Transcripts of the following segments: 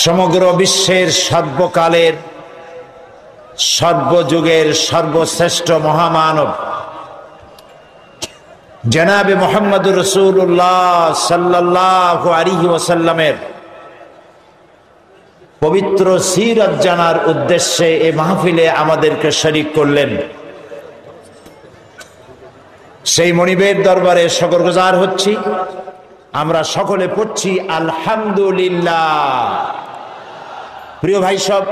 সমগ্র বিশ্বের সর্বকালের সর্বযুগের সর্বশ্রেষ্ঠ মহামানব জনাবে মুহাম্মদুর রাসূলুল্লাহ সাল্লাল্লাহু আলাইহি ওয়াসাল্লামের পবিত্র সিরাত জানার উদ্দেশ্যে এই মাহফিলে আমাদেরকে শরীক করলেন। সেই মনিবের দরবারে শুকরগুজার হচ্ছি। আমরা সকলে পড়ছি আলহামদুলিল্লাহ। প্রিয় ভাই সব,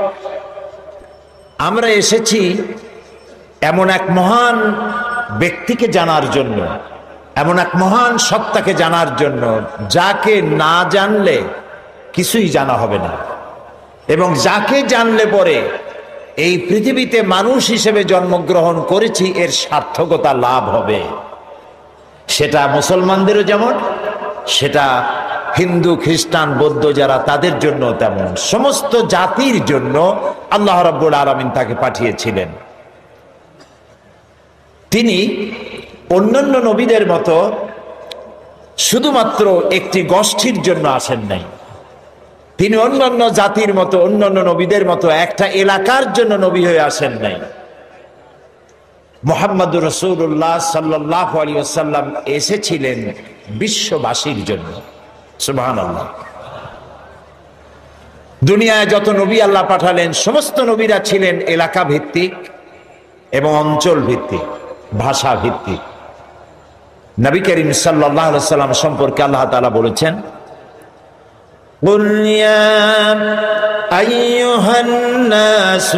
আমরা এসেছি এমন এক মহান ব্যক্তিকে জানার জন্য, এমন এক মহান সত্তাকে জানার জন্য যাকে না জানলে কিছুই জানা হবে না, এবং যাকে জানলে পরে এই পৃথিবীতে মানুষ হিসেবে জন্মগ্রহণ করেছি এর সার্থকতা লাভ হবে। সেটা মুসলমানদেরও যেমন, সেটা হিন্দু খ্রিস্টান বৌদ্ধ যারা তাদের জন্য তেমন, সমস্ত জাতির জন্য আল্লাহ রাব্বুল আলামিন তাকে পাঠিয়েছিলেন। তিনি অন্যান্য নবীদের মতো শুধুমাত্র একটি গোষ্ঠীর জন্য আসেন নাই। তিনি অন্যান্য জাতির মতো, অন্যান্য নবীদের মতো একটা এলাকার জন্য নবী হয়ে আসেন নাই। মুহাম্মদুর রাসূলুল্লাহ সাল্লাল্লাহু আলাইহি ওয়াসাল্লাম এসেছিলেন বিশ্ববাসীর জন্য। সুবহানাল্লাহ। দুনিয়ায় যত নবী আল্লাহ পাঠালেন সমস্ত নবীরা ছিলেন এলাকা ভিত্তিক এবং অঞ্চল ভিত্তিক, ভাষা ভিত্তিক। নবী করিম সাল্লাল্লাহু আলাইহি ওয়াসাল্লাম সম্পর্কে আল্লাহ তাআলা বলেছেন, قُلْ يَا أَيُّهَا النَّاسُ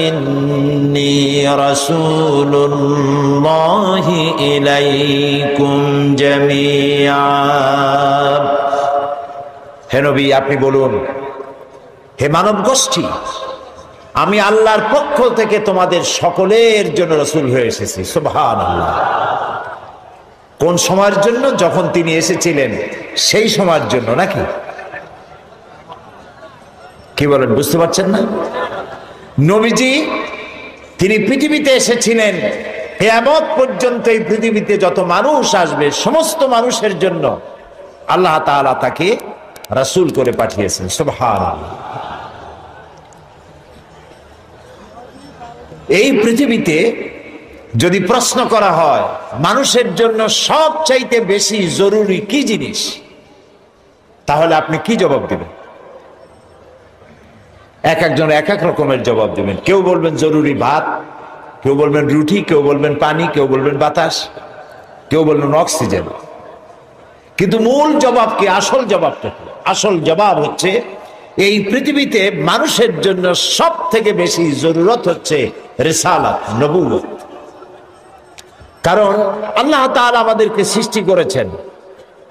إِنِّي رَسُولُ اللَّهِ إِلَيْكُمْ جَمِيعًا। হে নবী, আপনি বলুন, হে মানব গোষ্ঠী, আমি আল্লাহর পক্ষ থেকে তোমাদের সকলের জন্য রাসূল হয়ে এসেছি। সুবহানাল্লাহ। কোন সময়ের জন্য? যখন তিনি এসেছিলেন সেই সময়ের জন্য নাকি? কি বলেন, বুঝতে পারছেন না? নবীজি তিনি পৃথিবীতে এসেছিলেন কিয়ামত পর্যন্ত এই পৃথিবীতে যত মানুষ আসবে সমস্ত মানুষের জন্য আল্লাহ তাআলা তাকে রাসূল করে পাঠিয়েছেন। সুবহানাল্লাহ। এই পৃথিবীতে যদি প্রশ্ন করা হয় মানুষের জন্য সবচাইতে বেশি জরুরি কি জিনিস, তাহলে আপনি কি জবাব দিবেন? এক একজন এক এক রকমের জবাব দিবেন। কেউ বলবেন জরুরি ভাত, কেউ বলবেন রুটি, কেউ বলবেন পানি, কেউ বলবেন বাতাস, কেউ বলবেন অক্সিজেন। কিন্তু মূল জবাব কি? আসল জবাবটা কি? আসল জবাব হচ্ছে এই পৃথিবীতে মানুষের জন্য সব থেকে বেশি জরুরত হচ্ছে রিসালাত, নবুয়ত। কারণ আল্লাহ তাআলা আমাদেরকে সৃষ্টি করেছেন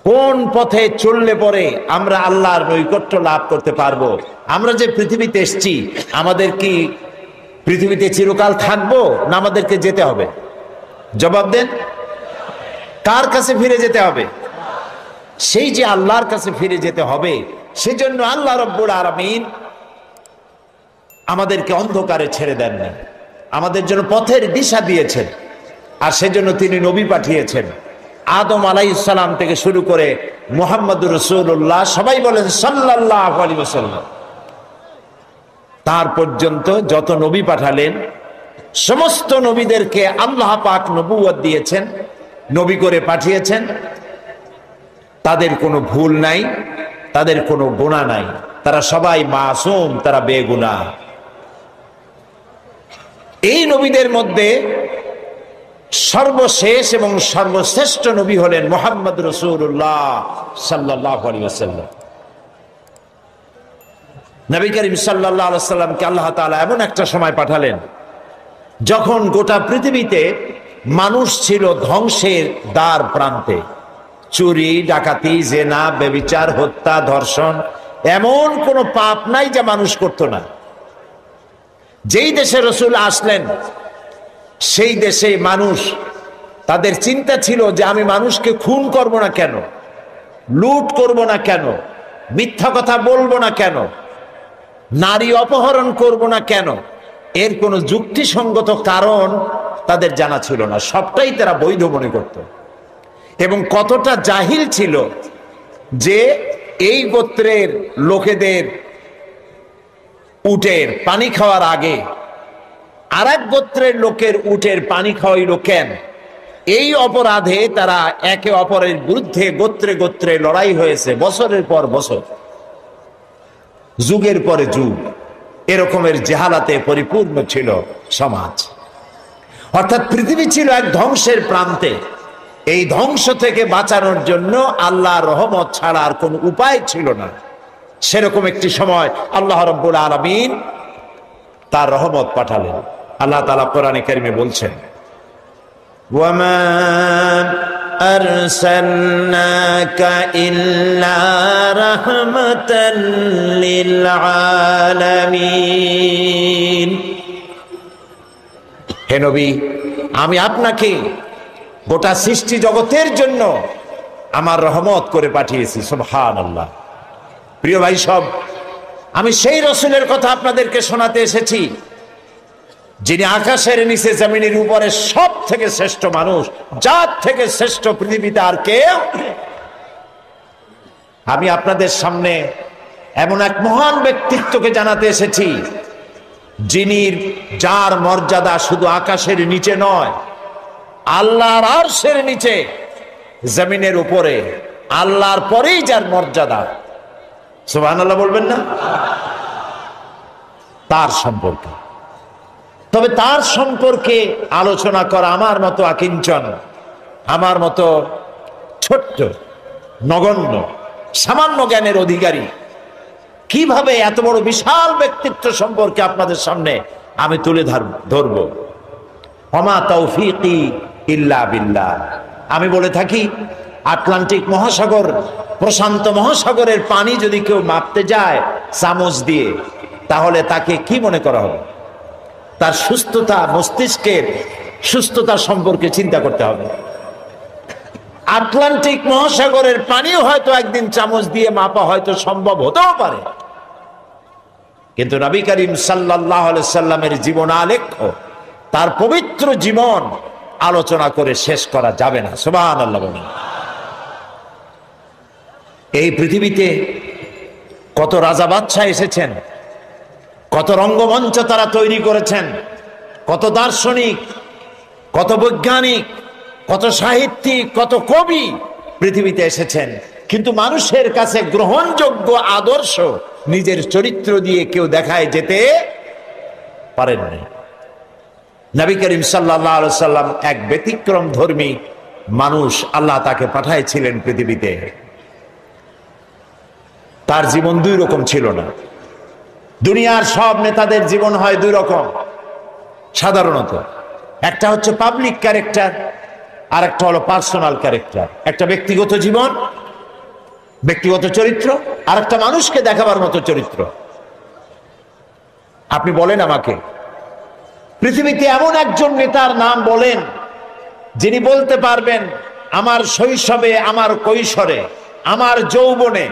কোন পথে চললে পরে আমরা আল্লাহর নৈকট্য লাভ করতে পারবো। আমরা যে পৃথিবীতে এসেছি, আমাদের কি পৃথিবীতে চিরকাল থাকবো না আমাদেরকে যেতে হবে? জবাব দেন। কার কাছে ফিরে যেতে হবে? সেই যে আল্লাহর কাছে ফিরে যেতে হবে, সেজন্য আল্লাহ রাব্বুল আলামিন আমাদেরকে অন্ধকারে ছেড়ে দেননি, আমাদের জন্য পথের দিশা দিয়েছেন। আর সেজন্য তিনি নবী পাঠিয়েছেন। আদম আলাইহিস সালাম থেকে শুরু করে মুহাম্মদুর রাসূলুল্লাহ, সবাই বলেন সাল্লাল্লাহু আলাইহি ওয়াসাল্লাম, তার পর্যন্ত যত নবী পাঠালেন সমস্ত নবীদেরকে আল্লাহ পাক নবুয়ত দিয়েছেন, নবী করে পাঠিয়েছেন। তাদের কোনো ভুল নাই, তাদের কোনো গুনাহ নাই, তারা সবাই মাসুম, তারা বেগুনাহ। এই নবীদের মধ্যে সর্বশেষ এবং সর্বশ্রেষ্ঠ নবী হলেন মুহাম্মদ রাসূলুল্লাহ সাল্লাল্লাহু আলাইহি ওয়াসাল্লাম। নবী করিম সাল্লাল্লাহু আলাইহি ওয়াসাল্লামকে আল্লাহ তাআলা এমন একটা সময় পাঠালেন যখন গোটা পৃথিবীতে মানুষ ছিল ধ্বংসের দ্বার প্রান্তে। চুরি, ডাকাতি, জেনা, ব্যভিচার, হত্যা, ধর্ষণ, এমন কোনো পাপ নাই যা মানুষ করত না। যেই দেশে রাসূল আসলেন সেই দেশে মানুষ, তাদের চিন্তা ছিল যে আমি মানুষকে খুন করব না কেন, লুট করব না কেন, মিথ্যা কথা বলবো না কেন, নারী অপহরণ করব না কেন। এর কোনো যুক্তিসঙ্গত কারণ তাদের জানা ছিল না, সবটাই তারা বৈধ মনে করত। এবং কতটা জাহিল ছিল যে এই গোত্রের লোকেদের উটের পানি খাওয়ার আগে আরেক গোত্রের লোকের উটের পানি খাওয়াইল কেন? এই অপরাধে তারা একে অপরের বিরুদ্ধে গোত্রে গোত্রে লড়াই হয়েছে বছরের পর বছর, যুগের পরে যুগ। এরকমের জেহালাতে পরিপূর্ণ ছিল সমাজ। অর্থাৎ পৃথিবী ছিল এক ধ্বংসের প্রান্তে। এই ধ্বংস থেকে বাঁচানোর জন্য আল্লাহর রহমত ছাড়া আর কোন উপায় ছিল না। সেরকম একটি সময় আল্লাহ রাব্বুল আলামিন তার রহমত পাঠালেন। আল্লাহ তাআলা কোরআনে কারিমে বলছেন, ওয়ামা আরসালনাকা ইল্লা রাহমাতাল লিল আলামিন। হে নবী, আমি আপনাকে গোটা সৃষ্টি জগতের জন্য আমার রহমত করে পাঠিয়েছি। সুবহানাল্লাহ। প্রিয় ভাই সব, আমি সেই রসুলের কথা আপনাদেরকে শোনাতে এসেছি যিনি আকাশের নিচে জমিনের উপরে সব থেকে শ্রেষ্ঠ মানুষ, জাত থেকে শ্রেষ্ঠ পৃথিবীতে আর কেউ। আমি আপনাদের সামনে এমন এক মহান ব্যক্তিত্বকে জানাতে এসেছি যিনি, যার মর্যাদা শুধু আকাশের নিচে নয়, আল্লাহর আরশের নিচে, জমিনের উপরে, আল্লাহর পরেই যার মর্যাদা। সুবহানাল্লাহ বলবেন না? তার সম্পর্কে, তবে তার সম্পর্কে আলোচনা করা আমার মতো আকিঞ্চন, আমার মতো ছোট্ট নগণ্য সামান্য জ্ঞানের অধিকারী কিভাবে এত বড় বিশাল ব্যক্তিত্ব সম্পর্কে আপনাদের সামনে আমি তুলে ধরব। ওমা তৌফিকি ইল্লা বিল্লাহ। আমি বলে থাকি, আটলান্টিক মহাসাগর, প্রশান্ত মহাসাগরের পানি যদি কেউ মাপতে যায় চামচ দিয়ে, তাহলে তাকে কি মনে করা হবে? তার সুস্থতা, মস্তিষ্কের সুস্থতা সম্পর্কে চিন্তা করতে হবে। আটলান্টিক মহাসাগরের পানিও হয়তো একদিন চামচ দিয়ে মাপা হয়তো সম্ভব হতেও পারে, কিন্তু নবী করিম সাল্লাল্লাহু আলাইহি সাল্লামের জীবন আলেখ্য, তার পবিত্র জীবন আলোচনা করে শেষ করা যাবে না। সুবহানাল্লাহ বলেন। এই পৃথিবীতে কত রাজা বাদশাহ এসেছেন, কত রঙ্গমঞ্চ তারা তৈরি করেছেন, কত দার্শনিক, কত বৈজ্ঞানিক, কত সাহিত্যিক, কত কবি পৃথিবীতে এসেছেন, কিন্তু মানুষের কাছে গ্রহণযোগ্য আদর্শ নিজের চরিত্র দিয়ে কেউ দেখায় যেতে পারেননি। নবী করিম সাল্লাল্লাহু আলাইহি সাল্লাম এক ব্যতিক্রম ধর্মী মানুষ, আল্লাহ তাকে পাঠাইছিলেন পৃথিবীতে। তার জীবন দুই রকম ছিল না। দুনিয়ার সব নেতাদের জীবন হয় দুই রকম সাধারণত। একটা হচ্ছে পাবলিক ক্যারেক্টার, আর একটা হলো পার্সোনাল ক্যারেক্টার। একটা ব্যক্তিগত জীবন, ব্যক্তিগত চরিত্র, আর একটা মানুষকে দেখাবার মতো চরিত্র। আপনি বলেন আমাকে, পৃথিবীতে এমন একজন নেতার নাম বলেন যিনি বলতে পারবেন আমার শৈশবে, আমার কৈশোরে, আমার যৌবনে,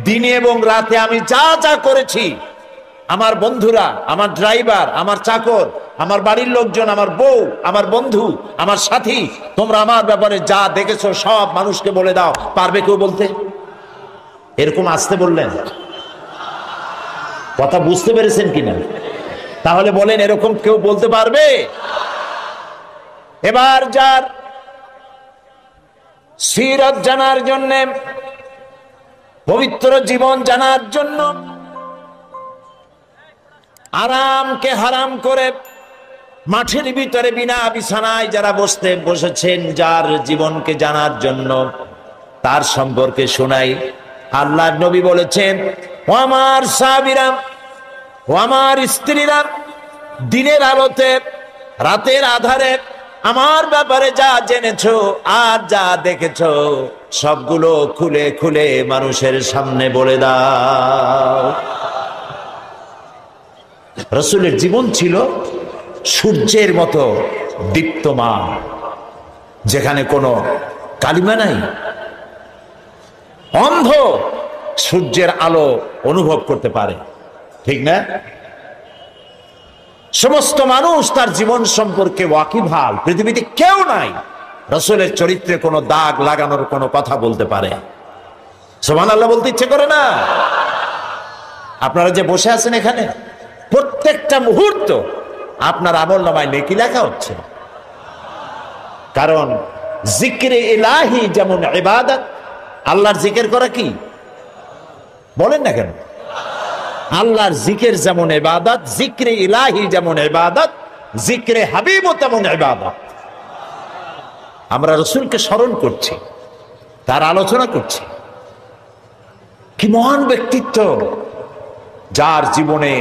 দিনে এবং রাতে আমি যা যা করেছি, আমার বন্ধুরা, আমার ড্রাইভার, আমার চাকর, আমার বাড়ির লোকজন, আমার বউ, আমার বন্ধু, আমার সাথী, তোমরা আমার ব্যাপারে যা দেখেছো সব মানুষকে বলে দাও। পারবে কেউ বলতে? এরকম আসতে বললেন, কথা বুঝতে পেরেছেন কিনা? তাহলে বলেন, এরকম কেউ বলতে পারবে? এবার যার সিরাত জানার জন্য, পবিত্র জীবন জানার জন্য, আরামকে হারাম করে মাঠের ভিতরে বিনা বিছানায় যারা বসেছেন, যার জীবনকে জানার জন্য, তার সম্পর্কে শোনাই। আল্লাহর নবী বলেছেন, ও আমার সাহাবীরা, ও আমার স্ত্রীরা, দিনের আলোতে, রাতের আধারে আমার ব্যাপারে যা জেনেছো আর যা দেখেছো সবগুলো খুলে খুলে মানুষের সামনে বলে দাও। রাসূলের জীবন ছিল সূর্যের মতো দীপ্তমান, যেখানে কোনো কালিমা নাই। অন্ধ সূর্যের আলো অনুভব করতে পারে, ঠিক না? সমস্ত মানুষ তার জীবন সম্পর্কে ওয়াকিবহাল। পৃথিবীতে কেউ নাই রাসূলের চরিত্রে কোনো দাগ লাগানোর কোনো কথা বলতে পারে। সুবহানাল্লাহ বলতে ইচ্ছে করে না? আপনারা যে বসে আছেন এখানে, প্রত্যেকটা মুহূর্ত আপনার আমলনামায় নেকি লেখা হচ্ছে। কারণ জিক্রে ইলাহি যেমন ইবাদত, আল্লাহর জিকির করা কি বলেন না কেন? আল্লাহর জিকির যেমন ইবাদত, জিক্রে ইলাহি যেমন ইবাদত, জিক্রে হাবিবও তেমন ইবাদত। আমরা রাসূলকে স্মরণ করছি, তার আলোচনা করছি। কি মহান ব্যক্তিত্ব, যার জীবনে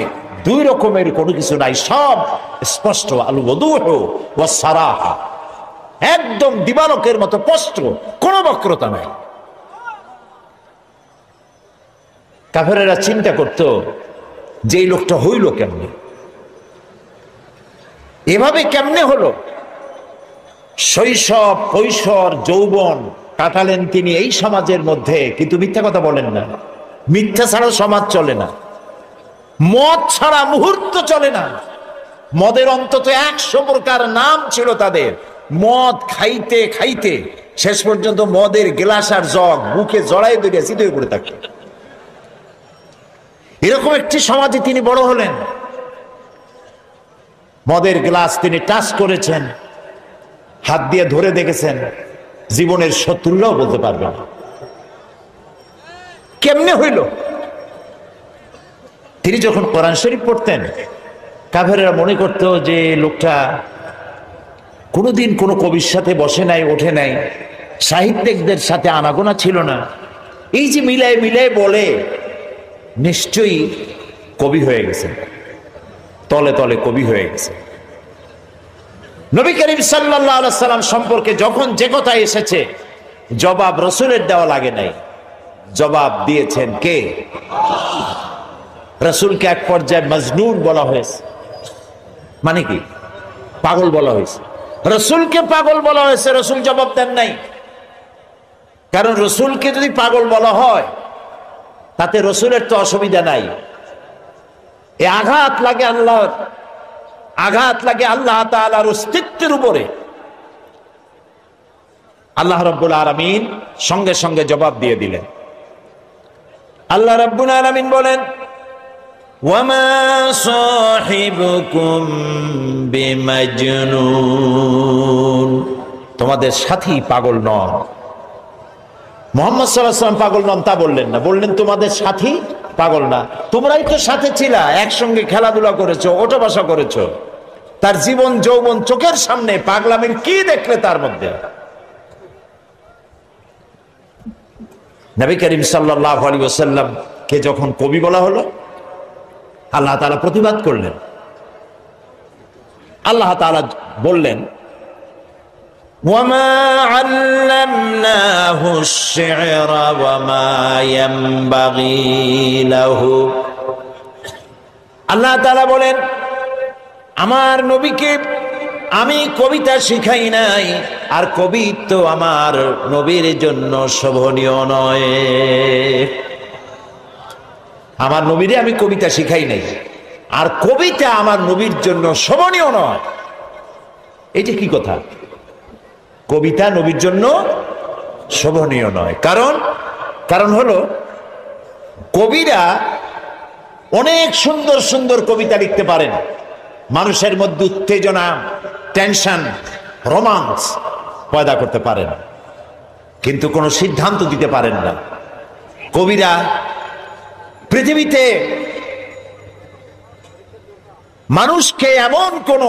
দুই রকমের কোনো কিছু নাই, সব স্পষ্ট। আল ওয়াদুহু ওয়াস সারাহা, একদম দিবালোকের মতো স্পষ্ট, কোনো বক্রতা নাই। কাফেরেরা চিন্তা করত যে এই লোকটা হইল কেমনে, এভাবে কেমনে হলো? শৈশব, কৈশোর, যৌবন কাটালেন তিনি এই সমাজের মধ্যে, কিন্তু মিথ্যা কথা বলেন না। মিথ্যা ছাড়া সমাজ চলে না, মদ ছাড়া মুহূর্ত চলে না। মদের অন্তত 100 প্রকার নাম ছিল তাদের। মদ খাইতে খাইতে শেষ পর্যন্ত মদের গ্লাস আর জগ বুকে জড়াই ধরে সিধে পড়ে থাকত। এরকম একটি সমাজে তিনি বড় হলেন। মদের গ্লাস তিনি টাচ করেছেন, হাত দিয়ে ধরে দেখেছেন, জীবনের শত্রুরাও বলতে পারবে না কেমনে হইল। তিনি যখন কোরআন শরীফ পড়তেন, কাফেরেরা মনে করত যে লোকটা কোনোদিন কোনো কবির সাথে বসে নাই, ওঠে নাই, সাহিত্যিকদের সাথে আনাগোনা ছিল না। এই যে মিলায় মিলায় বলে, নিশ্চয়ই কবি হয়ে গেছে, তলে তলে কবি হয়ে গেছে। নবী করিম সাল্লাল্লাহু আলাইহি সাল্লাম সম্পর্কে যখন যে কথা এসেছে, জবাব রাসূলের দেওয়া লাগে নাই, জবাব দিয়েছেন কে? রাসূলকে এক পর্যায়ে মজনুন বলা হয়েছে। মানে কি? পাগল বলা হয়েছে। রাসূলকে পাগল বলা হয়েছে, রাসূল জবাব দেন নাই। কারণ রাসূলকে যদি পাগল বলা হয় তাতে রাসূলের তো অসুবিধা নাই। এ আঘাত লাগে আল্লাহর, আঘাত লাগে আল্লাহ তাআলার অস্তিত্বের উপরে। আল্লাহ রাব্বুল আলামিন সঙ্গে সঙ্গে জবাব দিয়ে দিলেন। আল্লাহ রাব্বুল আলামিন বলেন, ওয়ামা সাহিবুকুম বিমাজনুন, তোমাদের সাথী পাগল নন। মুহাম্মদ সাল্লাল্লাহু আলাইহি ওয়াসাল্লাম পাগল নন তা বললেন না, বললেন তোমাদের সাথী পাগল না। তোমরাই তো সাথে ছিলা, একসঙ্গে খেলাধুলা করেছো, ওঠা বসা করেছো। তার জীবন যৌবন চোখের সামনে, পাগলামির কি দেখলে তার মধ্যে? নবী করিম সাল্লাল্লাহু আলাইহি ওয়াসাল্লাম কে যখন কবি বলা হলো, আল্লাহ তাআলা প্রতিবাদ করলেন। আল্লাহ তাআলা বললেন, ওয়ামা আল্লামনাহু আশ-শি'রা ওয়ামা ইয়ানবাগী লাহু। আল্লাহ তাআলা বলেন, আমার নবীকে আমি কবিতা শিখাই নাই, আর কবিত্ব আমার নবীর জন্য শোভনীয় নয়। আমার নবীরে আমি কবিতা শিখাই নাই, আর কবিতা আমার নবীর জন্য শোভনীয় নয়। এটা কি কথা? কবিতা নবীর জন্য শোভনীয় নয়। কারণ হলো কবিরা অনেক সুন্দর সুন্দর কবিতা লিখতে পারেন, মানুষের মধ্যে উত্তেজনা, টেনশন, রোমান্স পয়দা করতে পারেন, কিন্তু কোনো সিদ্ধান্ত দিতে পারেন না। কবিরা পৃথিবীতে মানুষকে এমন কোন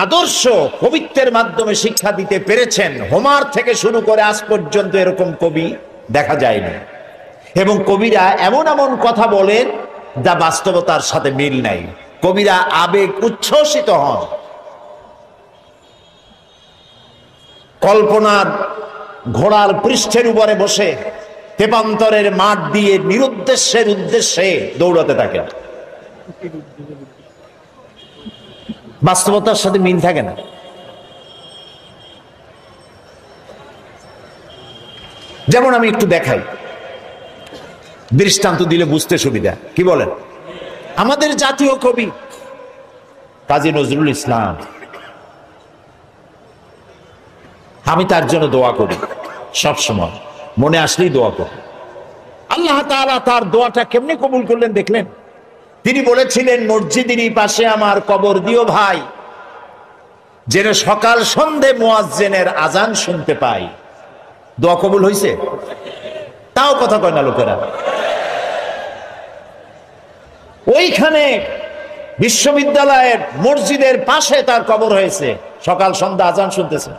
আদর্শ কবিত্বের মাধ্যমে শিক্ষা দিতে পেরেছেন, হোমার থেকে শুরু করে আজ পর্যন্ত এরকম কবি দেখা যায়নি। এবং কবিরা এমন এমন কথা বলেন যা বাস্তবতার সাথে মিল নাই। কবিরা আবেগ উচ্ছ্বসিত হন, কল্পনার ঘোড়ার পৃষ্ঠের উপরে বসে তেপান্তরের মাঠ দিয়ে নিরুদ্দেশ্যের উদ্দেশ্যে দৌড়াতে থাকেন। বাস্তবতার সাথে মিল থাকে না। যেমন আমি একটু দেখাই, দৃষ্টান্ত দিলে বুঝতে সুবিধা। কি বলেন? আমাদের জাতীয় কবি কাজী নজরুল ইসলাম, আমি তার জন্য দোয়া করি, সব সময় মনে আসলেই দোয়া করি। আল্লাহ তাআলা তার দোয়াটা কেমনে কবুল করলেন দেখলেন? তিনি বলেছিলেন, মসজিদেরই পাশে আমার কবর দিও ভাই, যেন সকাল সন্ধে মুয়াজ্জিনের আজান শুনতে পাই। দোয়া কবুল হয়েছে? তাও কথা কয় না লোকেরা। ওইখানে বিশ্ববিদ্যালয়ের মসজিদের পাশে তার কবর হয়েছে, সকাল সন্ধ্যা আজান শুনতেছে।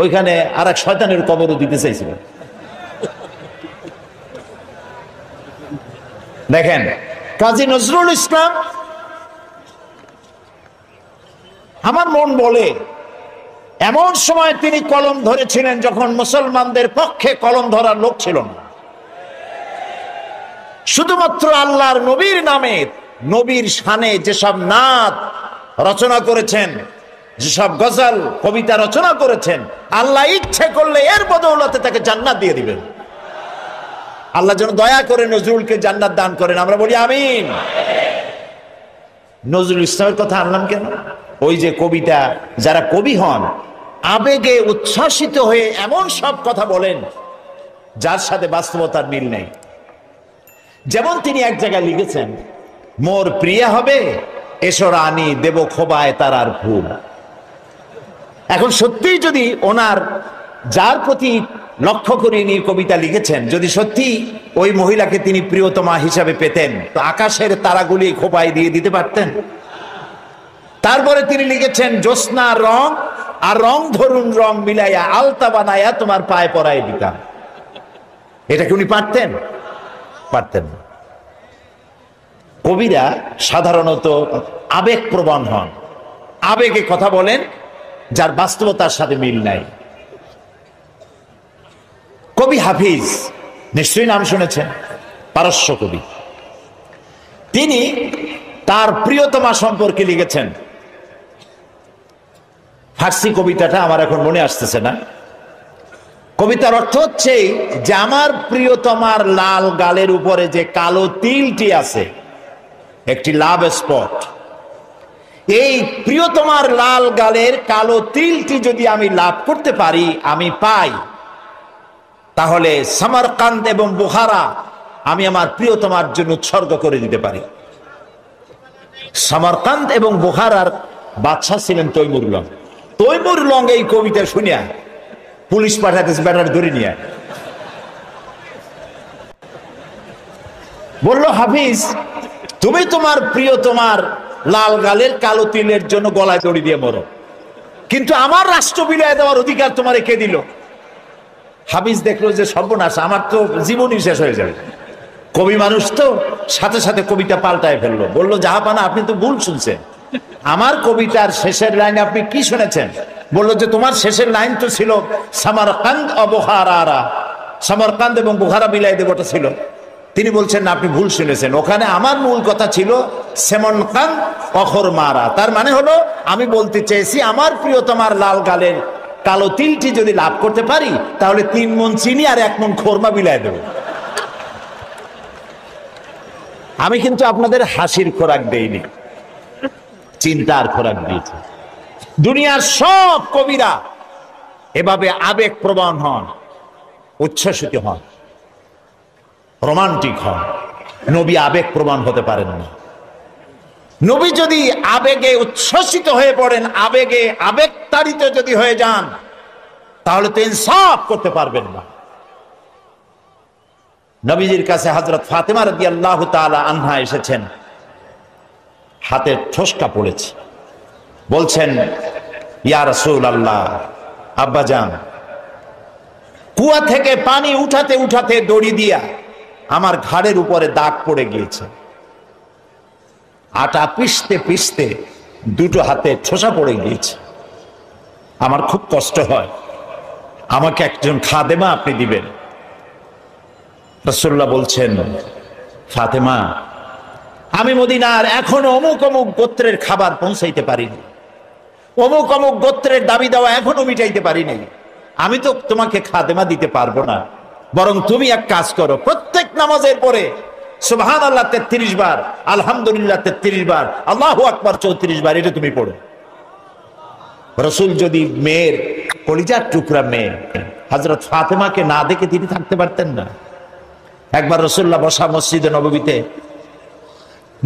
ওইখানে আর এক শয়তানের কবরও দিতে চাইছিল। দেখেন, কাজী নজরুল ইসলাম, আমার মন বলে এমন সময় তিনি কলম ধরেছিলেন যখন মুসলমানদের পক্ষে কলম ধরার লোক ছিল না। শুধুমাত্র আল্লাহর নবীর নামে, নবীর শানে যেসব নাত রচনা করেছেন, যেসব গজল কবিতা রচনা করেছেন, আল্লাহ ইচ্ছে করলে এর বদৌলতে তাকে জান্নাত দিয়ে দিবেন। আল্লাহ যেন দয়া করে নজরুলকে জান্নাত দান করেন, আমরা বলি আমিন। নজরুল ইসলামের কথা আনলাম কেন? ওই যে কবিতা, যারা কবি হন আবেগে উচ্ছ্বাসিত হয়ে এমন সব কথা বলেন যার সাথে বাস্তবতার মিল নেই। যেমন তিনি এক জায়গায় লিখেছেন, মোর প্রিয়া হবে এসো রানী, দেব খোবায় তারার ফুল। এখন সত্যিই যদি ওনার, যার প্রতি লক্ষ্য করে নিয়ে কবিতা লিখেছেন, যদি সত্যি ওই মহিলাকে তিনি প্রিয়তমা হিসাবে পেতেন, তো আকাশের তারাগুলি খোপায় দিয়ে দিতে পারতেন। তারপরে তিনি লিখেছেন, জ্যোৎস্না রং আর রং ধরুন রং মিলাইয়া আলতা বানাইয়া তোমার পায়ে পরাই দিতাম। এটা কি উনি পারতেন? পারতেন না। কবিরা সাধারণত আবেগ প্রবণ হন, আবেগে কথা বলেন যার বাস্তবতার সাথে মিল নাই। কবি হাফিজ নিশ্চয়ই নাম শুনেছেন, পারস্য কবি। তিনি তার প্রিয়তমা সম্পর্কে লিখেছেন। ফার্সি কবিতাটা আমার এখন মনে আসতেছে না। কবিতার অর্থ হচ্ছে যে আমার প্রিয়তমার লাল গালের উপরে যে কালো তিলটি আছে, একটি লাভ স্পট, এই প্রিয়তমার লাল গালের কালো তিলটি যদি আমি লাভ করতে পারি, আমি পাই, তাহলে সামারকান্দ এবং বুখারা আমি আমার প্রিয়তমার জন্য উৎসর্গ করে দিতে পারি। সামারকান্দ এবং বুখারার বাদশা ছিলেন তৈমুর লং। তৈমুর লং এই কবিতা শুনিয়া পুলিশ পাঠাতেছে, ব্যাটার ধরে নিয়ে বলল, হাফিজ তুমি তোমার প্রিয়তমার লাল গালের কালো তিলের জন্য গলায় দড়ি দিয়ে মরো, কিন্তু আমার রাষ্ট্র বিলিয়ে দেওয়ার অধিকার তোমার কে দিল? হাফিজ দেখলো যে সর্বনাশ, আমার তো জীবনই শেষ হয়ে যাবে। কবি মানুষ তো সাথে সাথে কবিতা পাল্টায় ফেললো, বললো, জাহাপানা আপনি তো ভুল শুনছেন, আমার কবিতার শেষের লাইন আপনি কি শুনেছেন? বললো যে তোমার শেষের লাইন তো ছিল সামারকান্দ ও বুখারা, সামারকান্দ এবং বুখারা মিলাই দেবটা ছিল। তিনি বলছেন না, আপনি ভুল শুনেছেন, ওখানে আমার মূল কথা ছিল সেমনকান্দ অখর মারা। তার মানে হলো আমি বলতে চেয়েছি আমার প্রিয়তমার লাল গালের কালো তিলটি যদি লাভ করতে পারি, তাহলে 3 মণ চিনি আর 1 মণ খোরমা বিলাই দেব। আমি কিন্তু আপনাদের হাসির খোরাক দেইনি, চিন্তার খোরাক দিয়েছি। দুনিয়ার সব কবিরা এভাবে আবেগ প্রবণ হন, উচ্ছ্বসিত হন, রোমান্টিক হন। নবী আবেগ প্রবণ হতে পারেন না। নবী যদি আবেগে উচ্ছ্বসিত হয়ে পড়েন, আবেগে আবেগতাড়িত যদি হয়ে যান, তাহলে তো ইনসাফ করতে পারবেন না। নবীজির কাছে হযরত ফাতেমা রাদিয়াল্লাহু তাআলা আনহা এসেছেন, হাতে ঠোসকা পড়েছে, বলছেন, ইয়া রাসূলুল্লাহ, আব্বাজান, কুয়া থেকে পানি উঠাতে উঠাতে দড়ি দিয়া আমার ঘাড়ের উপরে দাগ পড়ে গিয়েছে, আটা পিষতে পিষতে 2টো হাতে ঠোসা পড়ে গিয়েছে, আমার খুব কষ্ট হয়, আমাকে একজন খাদেমা আপনি দিবেন। রাসূলুল্লাহ বলছেন, ফাতেমা, আমি মদিনার এখনো অমুক অমুক গোত্রের খাবার পৌঁছাইতে পারিনি, অমুক অমুক গোত্রের দাবি দেওয়া এখনো মিটাইতে পারিনি, আমি তো তোমাকে খাদেমা দিতে পারবো না। বরং তুমি এক কাজ করো, প্রত্যেক নামাজের পরে সুবহানাল্লাহ 33 বার, আলহামদুলিল্লাহ 33 বার, আল্লাহু আকবার 34 বার, এটা তুমি পড়ো। রাসূল যদি মেয়ের কলিজার টুকরা মেয়ে হযরত ফাতেমাকে না দেখে তিনি থাকতে পারতেন না। একবার রাসূলুল্লাহ বসা মসজিদে নববীতে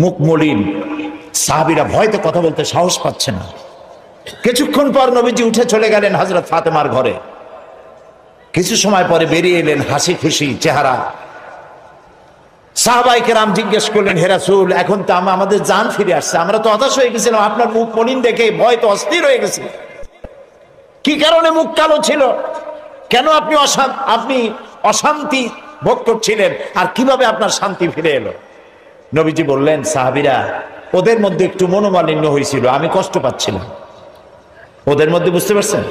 মুখ মলিন, সাহাবীরা ভয়তে কথা বলতে সাহস পাচ্ছে না। কিছুক্ষণ পর নবীজি উঠে চলে গেলেন হযরত ফাতেমার ঘরে। কিছু সময় পরে বেরিয়ে এলেন হাসি খুশি চেহারা। সাহাবায়ে কেরাম জিজ্ঞেস করলেন, হে রাসূল, এখন তো আমাদের জান ফিরে আসছে, আমরা তো হতাশ হয়ে গেছিলাম, আপনার মুখ মলিন দেখে ভয় তো অস্থির হয়ে গেছে। কি কারণে মুখ কালো ছিল? কেন আপনি অশান্তি ভোগ করছিলেন, আর কিভাবে আপনার শান্তি ফিরে এলো? নবীজি বললেন, সাহাবীরা, ওদের মধ্যে একটু মনোমালিন্য হয়েছিল, আমি কষ্ট পাচ্ছিলাম। ওদের মধ্যে, বুঝতে পারছেন,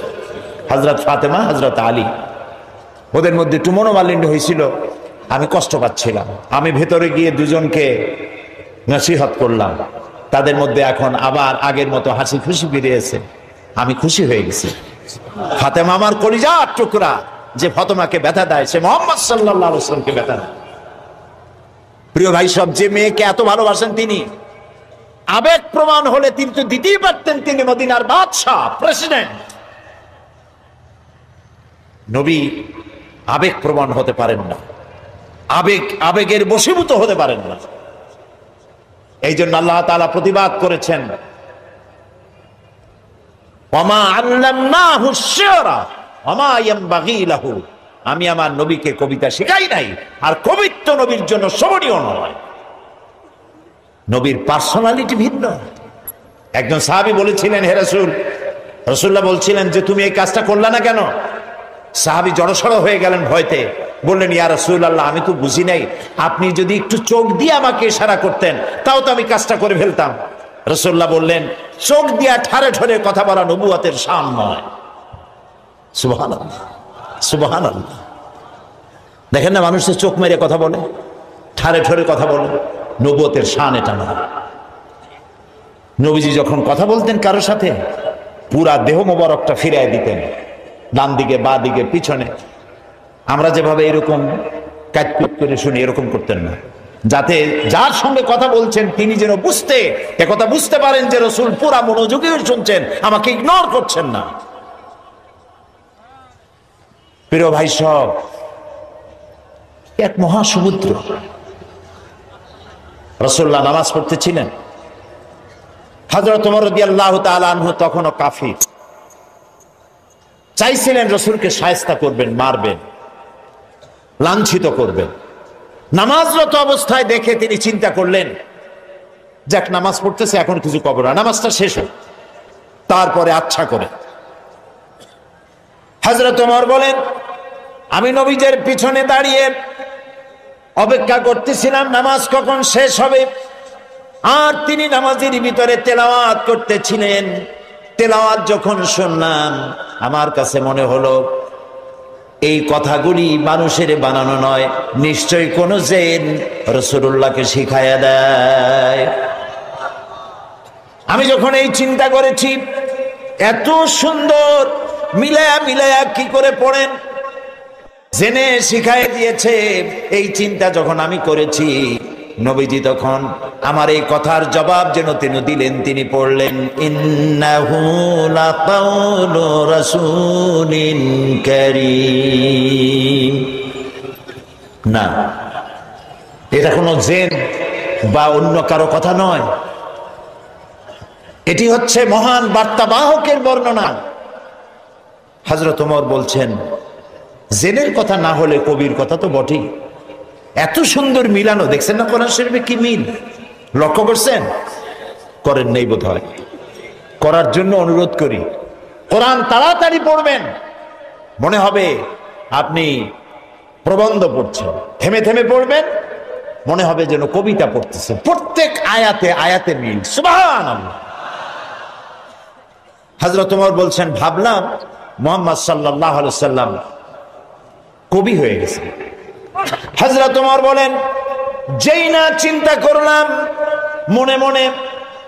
হযরত ফাতেমা, হযরত আলী, ওদের মধ্যে একটু মনোমালিন্য হয়েছিল, আমি কষ্ট পাচ্ছিলাম। আমি ভেতরে গিয়ে দুজনকে নসিহত করলাম, তাদের মধ্যে এখন আবার আগের মতো হাসি খুশি ফিরেছে, আমি খুশি হয়ে গেছি। ফাতেমা আমার কলিজার টুকরা, যে ফাতেমাকে ব্যথা দেয় সে মুহাম্মদ সাল্লাল্লাহু আলাইহি ওয়াসাল্লামকে ব্যথা দেয়। প্রিয় ভাই সব, যে মেয়েকে এত ভালোবাসেন তিনি, আবেগ প্রমাণ হলে তিনি তো দিতেই পারতেন, তিনি মদিনার বাদশাহ, প্রেসিডেন্ট। নবী আবেগ প্রমাণ হতে পারেন না, আবেগের বশীভূত হতে পারেন না। এই জন্য আল্লাহ তাআলা প্রতিবাদ করেছেন, ওয়ামা আল্লামনাহু শি'রা ওয়ামা ইয়ানবাগী লাহু, আমি আমার নবীকে কবিতা শেখাই নাই, আর কবিত্ব নবীর জন্য শোভনীয় নয়। নবীর পার্সোনালিটি ভিন্ন। একজন সাহাবী বলেছিলেন, হে রাসূল, রাসূলুল্লাহ বলছিলেন যে তুমি এই কাজটা করলে না কেন? সাহাবী জড়সড় হয়ে গেলেন ভয়তে, বললেন, ইয়া রাসূলুল্লাহ, আমি তো বুঝি নাই, আপনি যদি একটু চোখ দিয়ে আমাকে ইশারা করতেন তাও তো আমি কাজটা করে ফেলতাম। রাসূলুল্লাহ বললেন, চোখ দিয়া ঠারে ঠারে কথা বলা নবুয়তের শান নয়। সুবহানাল্লাহ, সুবহানাল্লাহ। দেখেন না, মানুষের চোখ মেরে কথা বলে, ঠারে ঠারে কথা বলে, নবুয়তের শান এটা না। নবীজি যখন কথা বলতেন কারোর সাথে, পুরা দেহ মোবারকটা ফিরায় দিতেন, ডান দিকে, বা দিকে, পিছনে। আমরা যেভাবে এরকম কাটপিট করে শুনি, এরকম করতেন না, যাতে যার সঙ্গে কথা বলছেন তিনি যেন কথা বুঝতে পারেন যে রাসূল পুরা মনোযোগী শুনছেন, আমাকে ইগনোর করছেন না। প্রিয় ভাই সব, এক মহাসমুদ্র। রাসূলুল্লাহ নামাজ পড়তেছিলেন, হযরত ওমর রাদিয়াল্লাহু তাআলা আনহু তখনও কাফির, চাইছিলেন রাসূলকে শায়েস্তা করবেন, মারবেন, লাঞ্ছিত করবেন। নামাজরত অবস্থায় দেখে তিনি চিন্তা করলেন, যাক নামাজ পড়তেছে, এখন কিছু কবর না, নামাজটা শেষ হোক, তারপরে আচ্ছা করে। হযরত ওমর বলেন, আমি নবীজের পিছনে দাঁড়িয়ে অপেক্ষা করতেছিলাম নামাজ কখন শেষ হবে, আর তিনি নামাজের ভিতরে তেলাওয়াত করতেছিলেন। তেলাওয়াত যখন শুনলাম, আমার কাছে মনে হলো এই কথাগুলি মানুষের বানানো নয়, নিশ্চয়ই কোন জিন রাসূলুল্লাহকে শিখায়া দেয়। আমি যখন এই চিন্তা করেছি, এত সুন্দর মিলায়া মিলায়া কি করে পড়েন, জেনে শিখায় দিয়েছে, এই চিন্তা যখন আমি করেছি, নবীজি তখন আমার এই কথার জবাব যেন তিনি দিলেন। তিনি পড়লেন, ইন্নাহু লাকাউলু রাসূলিন কারীম। না, এটা কোনো জিন বা অন্য কারো কথা নয়, এটি হচ্ছে মহান বার্তাবাহকের বর্ণনা। হযরত ওমর বলছেন, জিনের কথা না হলে কবির কথা তো বটেই। এত সুন্দর মিলানো, দেখছেন না কোরআন শরীফে কি মিল, লক্ষ্য করছেন? করেন নেই বোধ হয়, করার জন্য অনুরোধ করি। কোরআন তাড়াতাড়ি পড়বেন, মনে হবে আপনি প্রবন্ধ পড়ছেন। থেমে থেমে পড়বেন, মনে হবে যেন কবিতা পড়তেছেন। প্রত্যেক আয়াতে আয়াতে মিল, সুবহানাল্লাহ। হযরত ওমর বলছেন, ভাবলাম মুহাম্মদ সাল্লাল্লাহু আলাইহি ওয়াসাল্লাম কবি হয়ে গেছে। হযরত ওমর বলেন, যেই না চিন্তা করলাম মনে মনে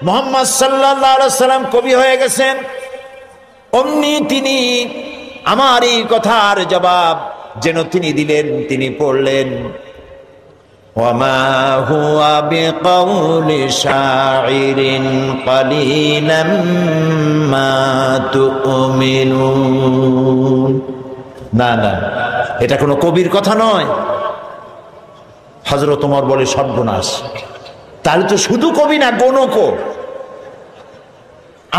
মুহাম্মদ সাল্লাল্লাহু আলাইহি ওয়াসাল্লাম কবি হয়ে গেছেন, অমনি তিনি আমার এই কথার জবাব যেন তিনি দিলেন। তিনি পড়লেন, ওয়ামা হুয়া বিকাউলি শাইরিন কালিলাম মা তুমিনুন। না না, এটা কোনো কবির কথা নয়। হযরত ওমর বলে, সর্বনাশ, তাহলে তো শুধু কবি না, গণকও।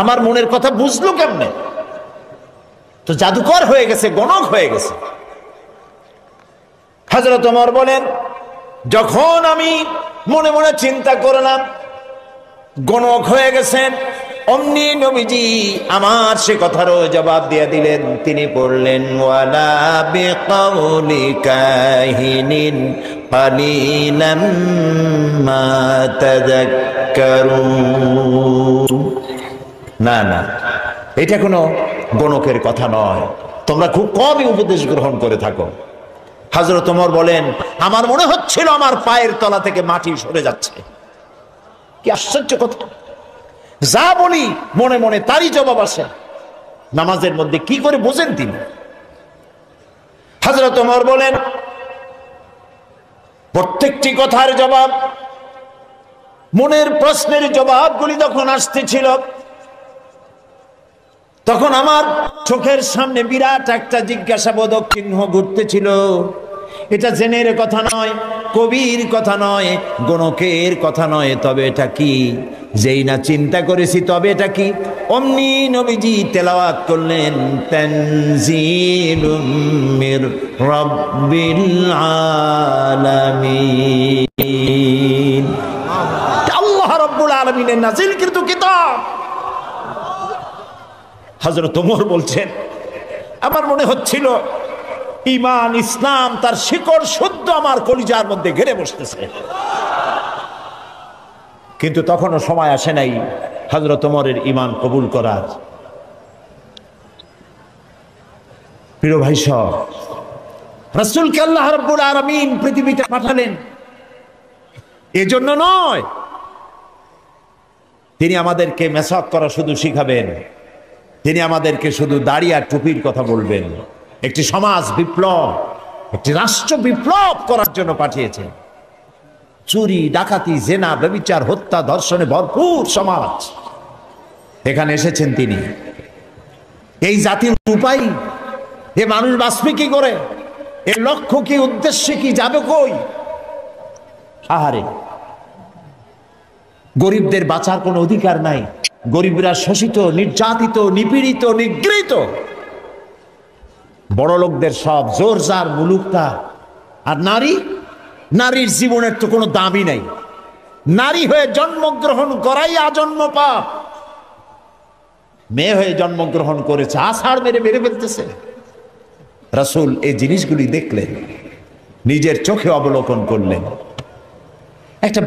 আমার মনের কথা বুঝলো কেমনে? তো জাদুকর হয়ে গেছে, গণক হয়ে গেছে। হযরত ওমর বলেন, যখন আমি মনে মনে চিন্তা করলাম গণক হয়ে গেছেন, অমনি নবীজি আমার সে কথারও জবাব দিয়ে দিলেন। তিনি পড়লেন, ওয়ালা বিকাউলি কাহিনিন কালিলাম মা তাযাক্কারুন। না না, এটা কোনো গণকের কথা নয়, তোমরা খুব কমই উপদেশ গ্রহণ করে থাকো। হযরত ওমর বলেন, আমার মনে হচ্ছিল আমার পায়ের তলা থেকে মাটি সরে যাচ্ছে। কি আশ্চর্য কথা! যা বলি মনে মনে তারই জবাব আসে। নামাজের মধ্যে কি করে বোঝেন তিনি? হযরত ওমর বলেন, প্রত্যেকটি কথার জবাব, মনের প্রশ্নের জবাবগুলি যখন আসতেছিল, তখন আমার চোখের সামনে বিরাট একটা জিজ্ঞাসাবোধক চিহ্ন ঘুরতেছিল। এটা জেনের কথা নয়, কবির কথা নয়, গণকের কথা নয়, তবে এটা কি? যেই না চিন্তা করেছি তবে এটা কি, অমনি নবীজি তেলাওয়াত করলেন, তানজিলুম মির রাব্বিল আলামিন। আল্লাহ রাব্বুল আলামিনের নাযিলকৃত কিতাব। হযরত ওমর বলছেন, আমার মনে হচ্ছিল ঈমান ইসলাম তার শিকড় শুদ্ধ আমার কলিজার মধ্যে ঘেরে বসতেছে। কিন্তু তখনও সময় আসে নাই হযরত ওমরের ঈমান কবুল করার। প্রিয় ভাই সব, রাসূলকে আল্লাহ রাব্বুল আলামিন পৃথিবীতে পাঠালেন এজন্য নয় তিনি আমাদেরকে মেসাক করা শুধু শিখাবেন, তিনি আমাদেরকে শুধু দাড়ি আর টুপির কথা বলবেন। একটি সমাজ বিপ্লব, একটি রাষ্ট্র বিপ্লব করার জন্য পাঠিয়েছেন। চুরি, ডাকাতি, জেনা, ব্যভিচার, হত্যা, ধর্ষণে ভরপুর সমাজ, এখানে এসেছেন তিনি। এই জাতির উপায়, এ মানুষ বাঁচবে কি করে? এর লক্ষ্য কি, উদ্দেশ্য কি, যাবে কই? আহারে, গরিবদের বাঁচার কোনো অধিকার নাই। গরিবরা শোষিত, নির্যাতিত, নিপীড়িত, নিগৃহীত। বড় লোকদের সব জোর জার, মুলুকতা। আর নারী, নারীর জীবনের তো কোনো দামই নাই। নারী হয়ে জন্মগ্রহণ করাই আজন্ম পাপ। মেয়ে হয়ে জন্মগ্রহণ করেছে, আষাঢ় মেরে মেরে ফেলতেছে। রাসূল এই জিনিসগুলি দেখলেন, নিজের চোখে অবলোকন করলেন। একটা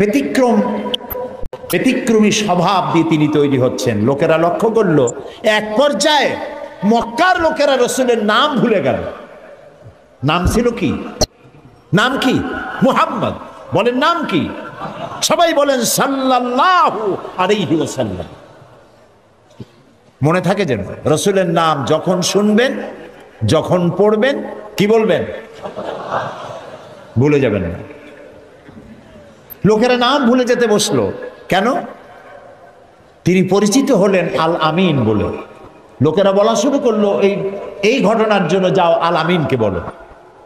ব্যতিক্রমী স্বভাব দিয়ে তিনি তৈরি হচ্ছেন। লোকেরা লক্ষ্য করলো, এক পর্যায়ে মক্কার লোকেরা রাসূলের নাম ভুলে গেল। নাম ছিল কি? নাম কি? মুহাম্মদ। বলেন নাম কি? সবাই বলেন সাল্লাল্লাহু আলাইহি ওয়াসাল্লাম। মনে থাকে যেন রাসূলের নাম যখন শুনবেন, যখন পড়বেন, কি বলবেন? ভুলে যাবেন না। লোকেরা নাম ভুলে যেতে বসলো কেন? তিনি পরিচিত হলেন আল আমিন বলে। লোকেরা বলা শুরু করলো, এই ঘটনার জন্য যাও আল আমিনকে বলো,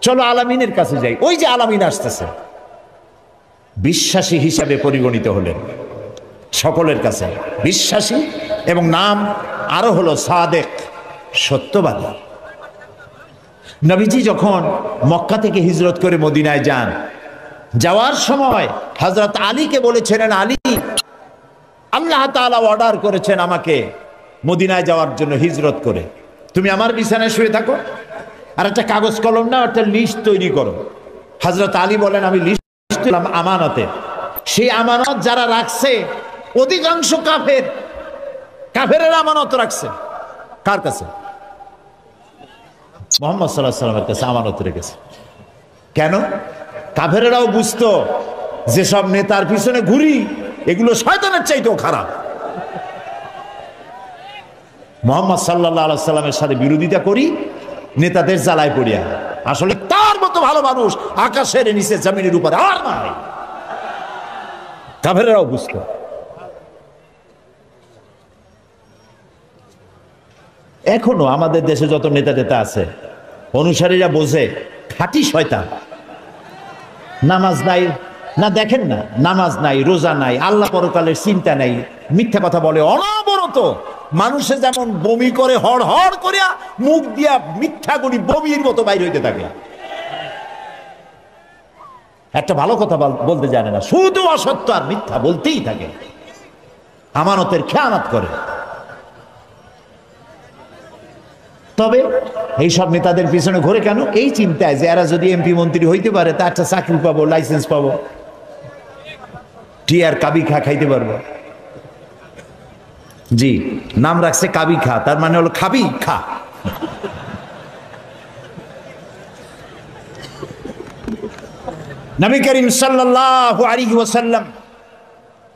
চলো আল আমিনের কাছে যাই। ওই যে আল আমিন আসতেছে। বিশ্বাসী হিসাবে পরিগণিত হলেন সকলের কাছে, বিশ্বাসী, এবং নাম আরো হলো সাদেক, সত্যবাদী। নবীজি যখন মক্কা থেকে হিজরত করে মদিনায় যান, যাওয়ার সময় হযরত আলীকে বলেছিলেন, আলী, আল্লাহ তাআলা অর্ডার করেছেন আমাকে মদিনায় যাওয়ার জন্য হিজরত করে, তুমি আমার বিছানায় শুয়ে থাকো, আর একটা কাগজ কলম নাও, একটা লিস্ট তৈরি করো। হযরত আলী বলেন, আমি লিস্ট দিলাম আমানতে। সেই আমানত যারা রাখছে অধিকাংশ কাফেরের আমানত রাখছে। কার কাছে? মুহাম্মদ সাল্লাল্লাহু আলাইহি ওয়াসাল্লামের কাছে আমানত রেখেছে। কেন? কাফেরেরাও বুঝতো যেসব নেতার পিছনে ঘুরি এগুলো শয়তানের চাইতেও খারাপ। মুহাম্মদ সাল্লাল্লাহু আলাইহি ওয়াসাল্লামের সাথে বিরোধিতা করি নেতাদের জ্বালায় পড়িয়া। আসলে তার মতো ভালো মানুষ আকাশের নিচে জমিনের উপরে আর নাই। কাফেরেরাও বুঝতো। এখনো আমাদের দেশে যত নেতা আছে, অনুসারীরা বোঝে খাঁটি শয়তান। নামাজ নাই, না দেখেন না, নামাজ নাই, রোজা নাই, আল্লাহ পরকালের চিন্তা নাই, মিথ্যা কথা বলে অনবরত। মানুষে যেমন বমি করে হড় হড় করিয়া মুখ দিয়া মিথ্যা করি বমির মতো বাইর হইতে থাকে। একটা ভালো কথা বলতে জানে না, শুধু অসত্য আর মিথ্যা বলতেই থাকে, আমানতের খেয়ানত করে। তবে এই সব নেতাদের পিছনে ঘুরে কেন? এই চিন্তায় যে এরা যদি এমপি মন্ত্রী হইতে পারে তা একটা চাকরি পাবো, লাইসেন্স পাবো, টিয়ার কাবি খা খাইতে পারবো। জি, নাম রাখছে কাবি খা, তার মানে হলো খাবি খা। নবী করিম সাল্লাল্লাহু আলাইহি ওয়াসাল্লাম,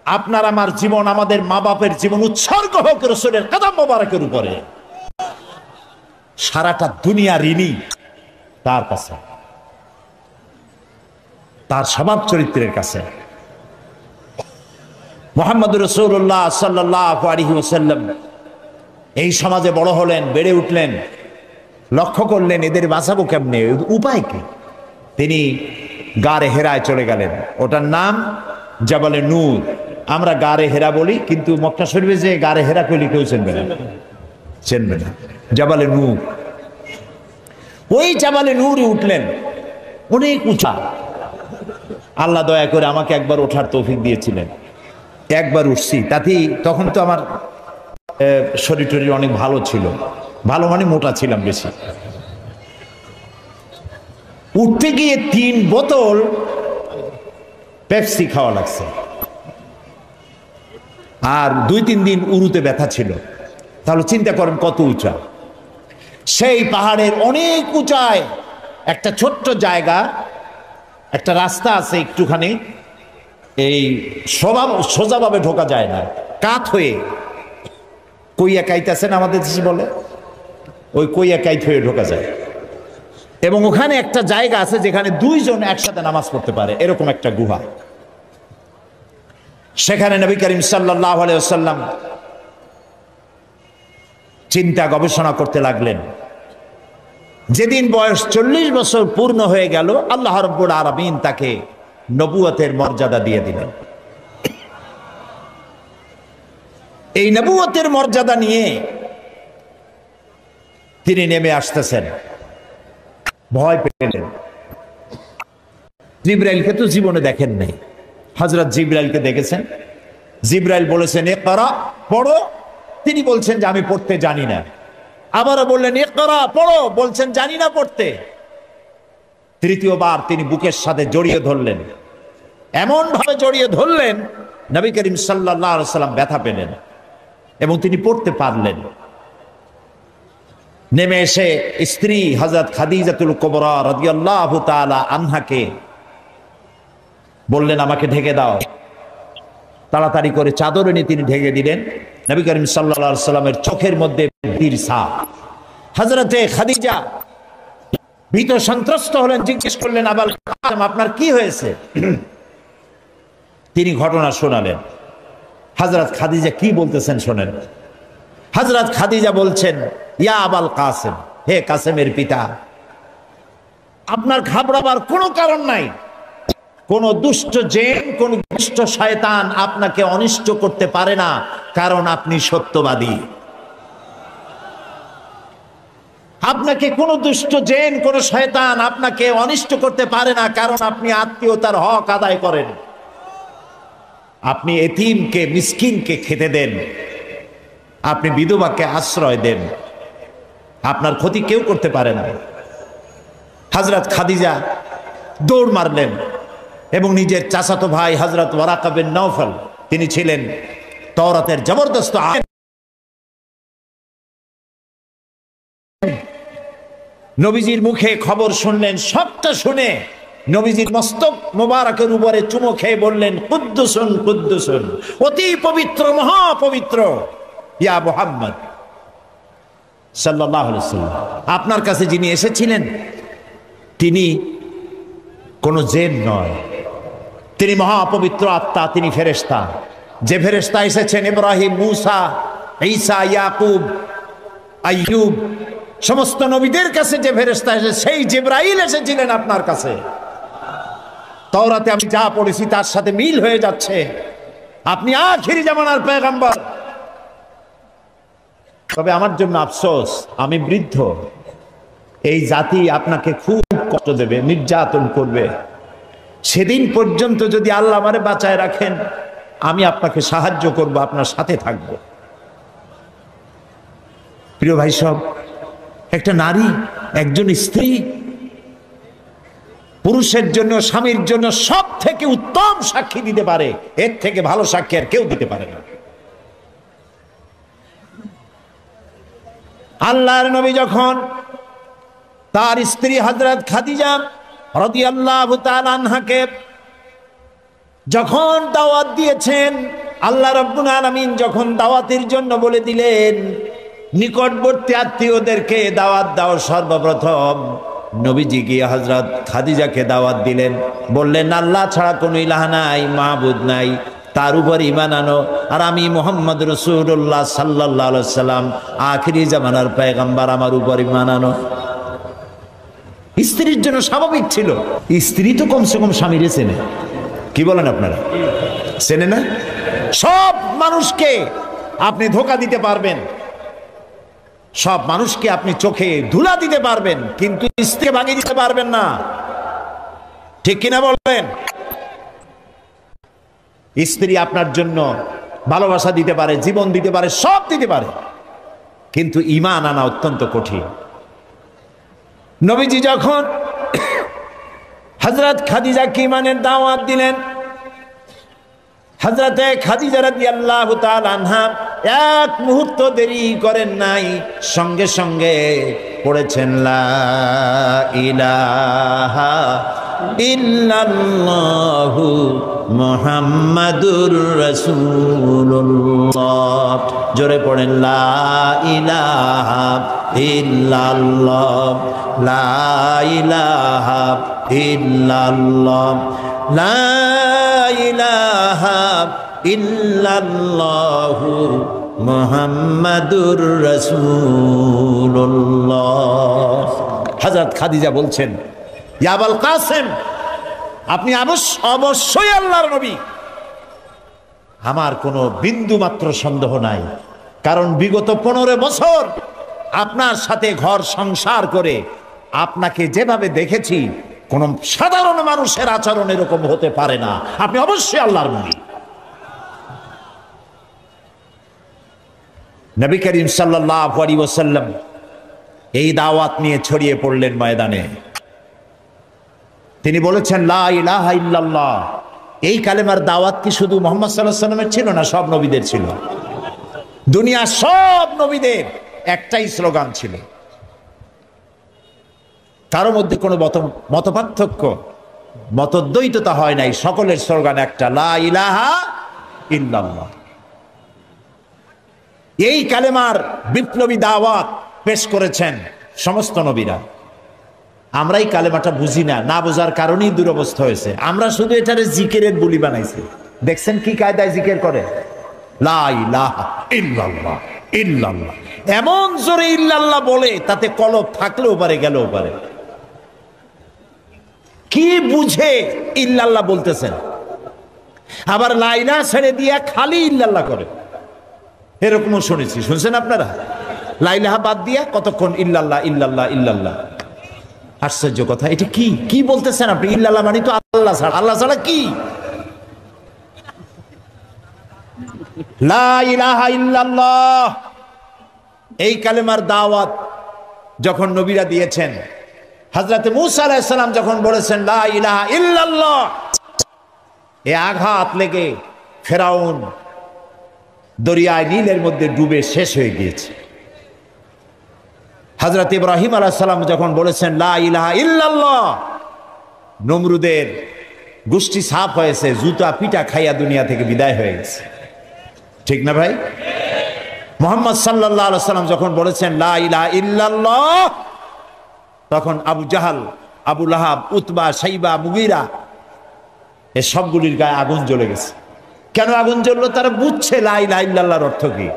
আপনার আমার জীবন, আমাদের মা বাপের জীবন উৎসর্গ হোক রাসূলের কদম মোবারকের উপরে। সারাটা দুনিয়া ঋণী তার কাছে, তার স্বভাব চরিত্রের কাছে। মুহাম্মদ রাসূলুল্লাহ সাল্লাল্লাহু আলাইহি ওয়াসাল্লাম এই সমাজে বড় হলেন, বেড়ে উঠলেন, লক্ষ্য করলেন এদের বাঁচাবো কেমনে, উপায় কি? তিনি গারে হেরায় চলে গেলেন। ওটার নাম জাবালে নূর। আমরা গারে হেরা বলি, কিন্তু মক্কা শরীফে যে গারে হেরা কইলে কেউ চিনবে না, চিনবে না। জাবালে নূর, ওই জাবালে নূরে উঠলেন, অনেক উঁচা। আল্লাহ দয়া করে আমাকে একবার ওঠার তৌফিক দিয়েছিলেন, একবার উঠছি। তাতেই তখন তো আমার শরীর টরীর অনেক ভালো ছিল, ভালো মানে মোটা ছিলাম বেশি। উঠতে গিয়ে 3 বোতল পেপসি খাওয়া লাগছে, আর 2-3 দিন উরুতে ব্যথা ছিল। তাহলে চিন্তা করেন কত উঁচা। সেই পাহাড়ের অনেক উঁচায় একটা ছোট্ট জায়গা, একটা রাস্তা আছে একটুখানি, এই সোজাভাবে ঢোকা যায় না, কাত হয়ে কইয়া কাইতেছেন আমাদের দেশে বলে, ওই কইয়া কাইত হয়ে ঢোকা যায়। এবং ওখানে একটা জায়গা আছে যেখানে 2 জন একসাথে নামাজ পড়তে পারে, এরকম একটা গুহা। সেখানে নবী করিম সাল্লাল্লাহু আলাইহি ওয়াসাল্লাম চিন্তা গবেষণা করতে লাগলেন। যেদিন বয়স 40 বছর পূর্ণ হয়ে গেল, আল্লাহ রাব্বুল আলামিন তাকে নবুয়তের মর্যাদা দিয়ে দিলেন। এই নবুয়তের মর্যাদা নিয়ে তিনি নেমে আসতেছেন। ভয় পেলেন। জিবরাইলকে তো জীবনে দেখেন নাই, হযরত জিবরাইলকে দেখেছেন। জিবরাইল বলেছেন ইকরা, পড়ো। তিনি বলছেন যে আমি পড়তে জানি না। আবারও বললেন ইকরা, পড়ো, বলছেন জানি না পড়তে। তৃতীয়বার তিনি বুকের সাথে জড়িয়ে ধরলেন, এমন ভাবে জড়িয়ে ধরলেন নবী করিম সাল্লাল্লাহু আলাইহি ওয়াসাল্লাম ব্যথা পেলেন এবং তিনি পড়তে পারলেন। নেমে এসে স্ত্রী হযরত খাদিজাতুল কুবরা রাদিয়াল্লাহু তাআলা আনহাকে বললেন আমাকে ঢেকে দাও। তাড়াতাড়ি করে চাদর এনে তিনি ঢেকে দিলেন। নবী করিম সাল্লাল্লাহু আলাইহি ওয়াসাল্লামের চোখের মধ্যে বীর ছাপ। হযরতে খাদিজা ভীত সন্ত্রস্ত হলেন, জিজ্ঞেস করলেন আবাল কাসেম আপনার কি হয়েছে? তিনি ঘটনা শোনালেন। হযরত খাদিজা কি বলতেছেন শোনেন। হযরত খাদিজা বলছেন ইয়া আবাল কাসেম, হে কাসেমের পিতা, আপনার ঘাবড়াবার কোনো কারণ নাই। কোন দুষ্ট জিন, কোন দুষ্ট শয়তান আপনাকে অনিষ্ট করতে পারে না, কারণ আপনি সত্যবাদী। আপনাকে কোন দুষ্ট জিন, কোন শয়তান আপনাকে অনিষ্ট করতে পারে না, কারণ আপনি আত্মীয়তার হক আদায় করেন, আপনি এতিমকে মিসকিনকে খেতে দেন, আপনি বিধবাকে আশ্রয় দেন, আপনার ক্ষতি কেউ করতে পারে না। হযরত খাদিজা দৌড় মারলেন এবং নিজের চাচাতো ভাই হযরত ওয়ারাকা বিন নওফল, তিনি ছিলেন তাওরাতের জবরদস্ত আলেম, নবীজির মুখে খবর শুনলেন। সবটা শুনে নবীজির মস্তক মোবারকের উপরে চুমো খেয়ে বললেন কুদ্দুসুন কুদ্দুসুন, অতি পবিত্র, মহাপবিত্র ইয়া মুহাম্মদ সাল্লাল্লাহু আলাইহি ওয়াসাল্লাম, আপনার কাছে যিনি এসেছিলেন তিনি কোন জিন নয়, তিনি মহাপবিত্র আত্মা, তিনি ফেরেশতা। যে ফেরেশতা এসেছেন ইব্রাহিম, মূসা, ঈসা, ইয়াকুব, আইয়ুব, সমস্ত নবীদের কাছে যে ফেরেশতা এসেছে, সেই জিবরাইল এসেছিলেন আপনার কাছে। তাওরাতে আমি যা পড়েছি তার সাথে মিল হয়ে যাচ্ছে, আপনি আখিরি জামানার পয়গম্বর। তবে আমার জন্য আফসোস, আমি বৃদ্ধ, এই জাতি আপনাকে খুব কষ্ট দেবে, নির্যাতন করবে। সেদিন পর্যন্ত যদি আল্লাহ আমারে বাঁচায় রাখেন, আমি আপনাকে সাহায্য করব, আপনার সাথে থাকব। প্রিয় ভাই সব, একটা নারী, একজন স্ত্রী পুরুষের জন্য, স্বামীর জন্য সব থেকে উত্তম সাক্ষী দিতে পারে। এর থেকে ভালো সাক্ষী আর কেউ দিতে পারে না। আল্লাহর নবী যখন তার স্ত্রী হযরত খাদিজা রাদিয়াল্লাহু তাআলা আনহাকে যখন দাওয়াত দিয়েছেন, আল্লাহ রাব্বুল আলামিন যখন দাওয়াতের জন্য বলে দিলেন নিকটবর্তী আত্মীয়দেরকে দাওয়াত দাও, সর্বপ্রথম নবীজি গিয়ে হযরত খাদিজাকে দাওয়াত দিলেন, বললেন আল্লাহ ছাড়া কোনো ইলাহ নাই, মাবুদ নাই, তার উপর ঈমান আনো, আর আমি মুহাম্মদ রাসূলুল্লাহ সাল্লাল্লাহু আলাইহি ওয়াসাল্লাম আখিরি জামানার পয়গম্বর, আমার উপর ঈমান আনো। স্ত্রীর জন্য স্বাভাবিক ছিল। স্ত্রী তো কমসে কম স্বামীরে চেনে, কি বলেন আপনারা? চেনে না? সব মানুষকে আপনি ধোঁকা দিতে পারবেন, সব মানুষকে আপনি চোখে ধুলা দিতে পারবেন, কিন্তু স্ত্রীকে ভাঙিয়ে দিতে পারবেন না। ঠিক কিনা বলবেন? স্ত্রী আপনার জন্য ভালোবাসা দিতে পারে, জীবন দিতে পারে, সব দিতে পারে, কিন্তু ঈমান আনা অত্যন্ত কঠিন। নবীজি যখন হযরত খাদিজাকে ঈমানের দাওয়াত দিলেন, হযরতে খাদিজা রাদিয়াল্লাহু তাআলা আনহা এক মুহূর্ত দেরি করেন নাই, সঙ্গে সঙ্গে পড়েছেন লা ইলাহা ইল্লাল্লাহু মুহাম্মাদুর রাসূলুল্লাহ। জোরে পড়েন লা ইলাহা ইল্লাল্লাহ, লা ইলাহা ইল্লাল্লাহ, লা ইলাহা ইল্লাল্লাহু মুহাম্মাদুর রাসূলুল্লাহ। হযরত খাদিজা বলছেন, ইয়া আবুল কাসেম, আপনি অবশ্যই আল্লাহর নবী। আমার কোনো বিন্দু মাত্র সন্দেহ নাই, কারণ বিগত 15 বছর আপনার সাথে ঘর সংসার করে আপনাকে যেভাবে দেখেছি, কোন সাধারণ মানুষের আচরণ এরকম হতে পারে না। আপনি অবশ্যই আল্লাহর নবী। নবী করিম সাল্লাল্লাহু আলাইহি ওয়াসাল্লাম এই দাওয়াত নিয়ে ছড়িয়ে পড়লেন ময়দানে। তিনি বলেছেন লা ইলাহা ইল্লাল্লাহ। এই কালেমার দাওয়াত কি শুধু মুহাম্মদ সাল্লাল্লাহু আলাইহি ওয়াসাল্লামের ছিল না, সব নবীদের ছিল। দুনিয়ার সব নবীদের একটাই স্লোগান ছিল, কারো মধ্যে কোনো মতপার্থক্য, মতদ্বৈততা হয় নাই, সকলের স্লোগান একটা, লা ইলাহা ইল্লাল্লাহ। এই কালেমার বিপ্লবী দাওয়াত পেশ করেছেন সমস্ত নবীরা। আমরা এই কালেমাটা বুঝি না, না বোঝার কারণেই দুরবস্থা হয়েছে। আমরা শুধু এটারে জিকিরের বুলি বানাইছি। দেখছেন কি কায়দায় জিকির করে, লা ইলাহা ইল্লাল্লাহ ইল্লাল্লাহ, এমন জোরে ইল্লাল্লাহ বলে তাতে কলব থাকলেও পারে, গেলেও পারে। কি বুঝে ইল্লাল্লাহ বলতেছেন? আবার লা ইলাহা ছেড়ে দিয়া খালি ইল্লাল্লাহ করে, এরকমও শুনেছি। শুনছেন আপনারা? লা ইলাহা বাদ দিয়া কতক্ষণ ইল্লাল্লাহ ইল্লাল্লাহ ইল্লাল্লাহ। আশ্চর্য কথা, এটা কি কি বলতেছেন আপনি? ইল্লাল্লাহ মানে তো আল্লাহ ছাড়া। আল্লাহ ছাড়া কি? লা ইলাহা ইল্লাল্লাহ, এই কালেমার দাওয়াত যখন নবীরা দিয়েছেন, হযরত মূসা আলাইহিস সালাম যখন বলেছেন লা ইলাহা ইল্লাল্লাহ, এ আঘাত লেগে ফেরাউন দরিয়ায় নীলের মধ্যে ডুবে শেষ হয়ে গিয়েছে। হযরত ইব্রাহিম আলাইহিস সালাম যখন বলেছেন লা ইলাহা ইল্লাল্লাহ, নমরুদের গোষ্ঠী সাফ হয়েছে, জুতা পিটা খাইয়া দুনিয়া থেকে বিদায় হয়ে গেছে। ঠিক না ভাই? মুহাম্মদ সাল্লাল্লাহু আলাইহি ওয়াসাল্লাম যখন বলেছেন লা ইলাহা ইল্লাল্লাহ, তখন আবু জাহাল, আবু লাহাব, উতবা, শাইবা, মুগীরা এই সবগুলির গায়ে আগুন জ্বলে গেছে। কেন আগুন জ্বললো? তারা বুঝছে লা ইলাহা ইল্লাল্লাহর অর্থ কি।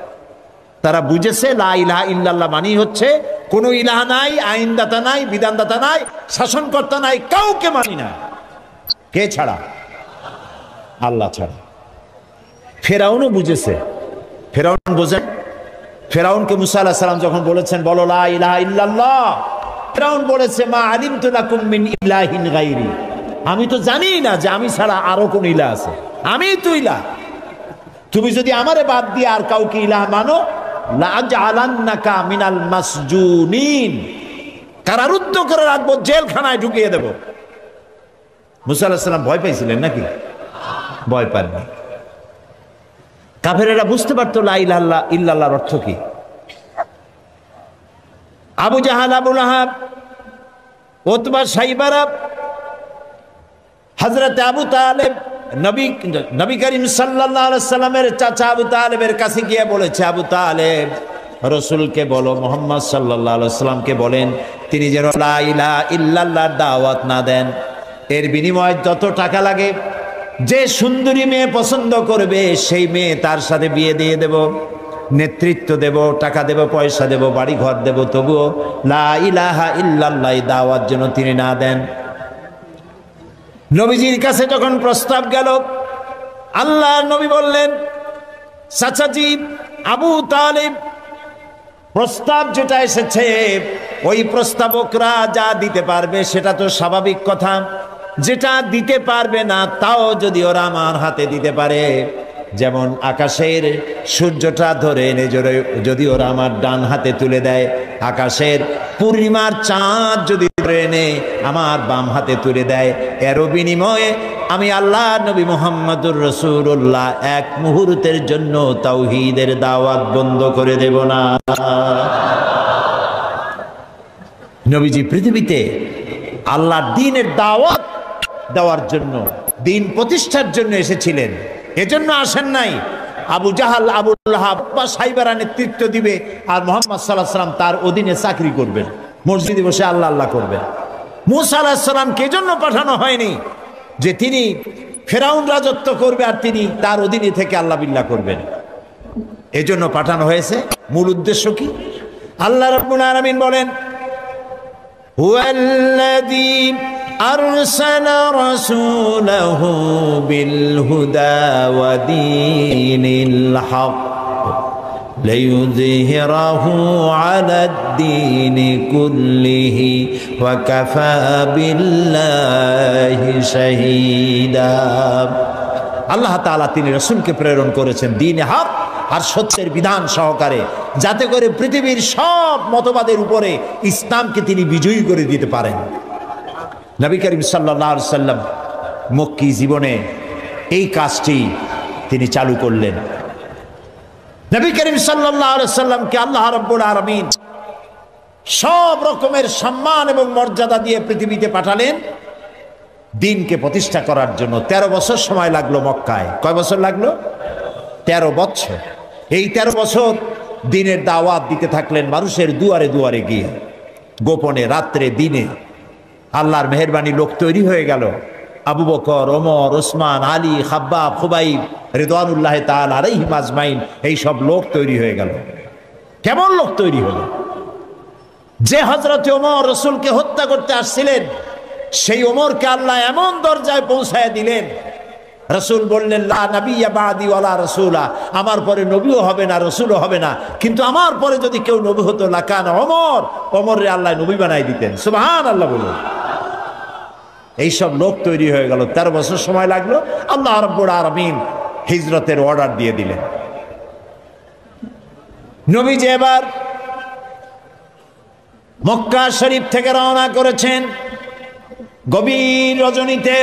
তারা বুঝেছে লা ইলাহা ইল্লাল্লাহ মানে হচ্ছে কোনো ইলাহা নাই, আইনদাতা নাই, বিধানদাতা নাই, শাসনকর্তা নাই, কাউকে মানি না, কে ছাড়া? আল্লাহ ছাড়া। ফেরাউনও বুঝেছে। ফেরাউন বোঝেন? ফেরাউনকে মুসা আলাইহিস সালাম যখন বলেছেন বলো লা ইলাহা ইল্লাল্লাহ, ফেরাউন বলেছে মা আলিমতু লাকুম মিন ইলাহিন গায়রি, আমি তো জানি না যে আমি ছাড়া আরো কোন ইলাহ আছে, আমি তো ইলাহ। তুমি যদি আমারে বাদ দিয়ে আর কাউকে ইলাহ মানো লাআজআলান্নাকা মিনাল মাসজুনিন, কারারুদ্ধ করে রাখবো, জেলখানায় ঢুকিয়ে দেব। মুসা আলাইহিস সালাম ভয় পাইছিলেন নাকি? ভয় পাননি। কাফেরেরা বুঝতে পারতো লা ইলাহা ইল্লাল্লাহর অর্থ কি। আবু জাহাল, আবু লাহাব, উতবা, শাইবারা, হযরত আবু তালেব নবী করিম সাল্লাল্লাহু আলাইহি সাল্লামের চাচা আবু তালেবের কাছে গিয়ে বলেছে, আবু তালেব রাসূলকে বলো, মুহাম্মদ সাল্লাল্লাহু আলাইহি সাল্লামকে বলেন তিনি যেন লা ইলাহা ইল্লাল্লাহর দাওয়াত না দেন, এর বিনিময়ে যত টাকা লাগে, যে সুন্দরী মেয়ে পছন্দ করবে সেই মেয়ে তার সাথে বিয়ে দিয়ে দেব, নেতৃত্ব দেব, টাকা দেব, পয়সা দেব, বাড়ি ঘর দেব, তবুও লা ইলাহা ইল্লাল্লাহ দাওয়াত যেন তিনি না দেন। নবীজির কাছে যখন প্রস্তাব গেল, আল্লাহর নবী বললেন চাচাজি আবু তালিব, প্রস্তাব যেটা এসেছে ওই প্রস্তাবকরা যা দিতে পারবে সেটা তো স্বাভাবিক কথা, যেটা দিতে পারবে না তাও যদি ওরা আমার হাতে দিতে পারে, যেমন আকাশের সূর্যটা ধরে এনে যদি ওরা আমার ডান হাতে তুলে দেয়, আকাশের পূর্ণিমার চাঁদ যদি ধরে এনে আমার বাম হাতে তুলে দেয়, এরও বিনিময়ে আমি আল্লাহ নবী মুহাম্মদুর রাসূলুল্লাহ এক মুহূর্তের জন্য তাওহীদের দাওয়াত বন্ধ করে দেব না। নবীজি পৃথিবীতে আল্লাহর দ্বীনের দাওয়াত দেওয়ার জন্য, দ্বীন প্রতিষ্ঠার জন্য এসেছিলেন, এজন্য আসেন নাই আবু জাহাল, আবু লাহাব বা সাইবারা নেতৃত্ব দিবে আর মুহাম্মদ সাল্লাল্লাহু আলাইহি ওয়াসাল্লাম তার অধীনে চাকরি করবেন, মসজিদে বসে আল্লাহ আল্লাহ করবেন। মূসা আলাইহিস সালামকে এজন্য পাঠানো হয়নি যে তিনি ফেরাউন রাজত্ব করবে আর তিনি তার অধীনে থেকে আল্লাহ বিল্লাহ করবেন, এজন্য পাঠানো হয়েছে। মূল উদ্দেশ্য কি? আল্লাহ রাব্বুল আলামিন বলেন হুয়াল্লাযী أرسل رسوله بالهدى ودين الحق ليظهره على الدين كله وكفى بالله شهيدا। আল্লাহ তাআলা তিনি রাসূলকে প্রেরণ করেছেন দ্বীনে হক আর সত্যের বিধান সহকারে, যাতে করে পৃথিবীর সব মতবাদের উপরে ইসলামকে তিনি বিজয়ী করে দিতে পারেন। নবী করিম সাল্লাল্লাহু আলাইহি সাল্লাম মক্কি জীবনে এই কাজটি তিনি চালু করলেন। নবী করিম সাল্লাল্লাহু আলাইহি সাল্লামকে আল্লাহ রাব্বুল আলামিন সব রকমের সম্মান এবং মর্যাদা দিয়ে পৃথিবীতে পাঠালেন দ্বীনকে প্রতিষ্ঠা করার জন্য। 13 বছর সময় লাগলো মক্কায়। কয় বছর লাগলো? 13 বছর। এই 13 বছর দ্বীনের দাওয়াত দিতে থাকলেন মানুষের দুয়ারে দুয়ারে গিয়ে, গোপনে, রাত্রে, দিনে। আল্লাহর মেহেরবানি লোক তৈরি হয়ে গেল। আবু বকর, ওমর, ওসমান, আলী, খাব্বাব, খুবাইব রিদওয়ানুল্লাহ তাআলা আলাইহিম আজমাইন, এই সব লোক তৈরি হয়ে গেল। কেমন লোক তৈরি হলো? যে হযরত ওমর রাসূলকে হত্যা করতে আসছিলেন, সেই ওমরকে আল্লাহ এমন দরজায় পৌঁছায় দিলেন, রাসূল বললেন লা নাবিয়্যা বাদি ওয়ালা রাসূলা, আমার পরে নবীও হবে না, রাসূলও হবে না, কিন্তু আমার পরে যদি কেউ নবী হতো লাকানা ওমর, ওমরে আল্লাহ নবী বানাই দিতেন। সুবহানাল্লাহ বলুন। এইসব লোক তৈরি হয়ে গেল। 13 বছর সময় লাগলো। আল্লাহ রাব্বুল আলামিন হিজরতের অর্ডার দিয়ে দিলেন। নবীজি এবার মক্কা শরীফ থেকে রওনা করেছেন। গভীর রজনীতে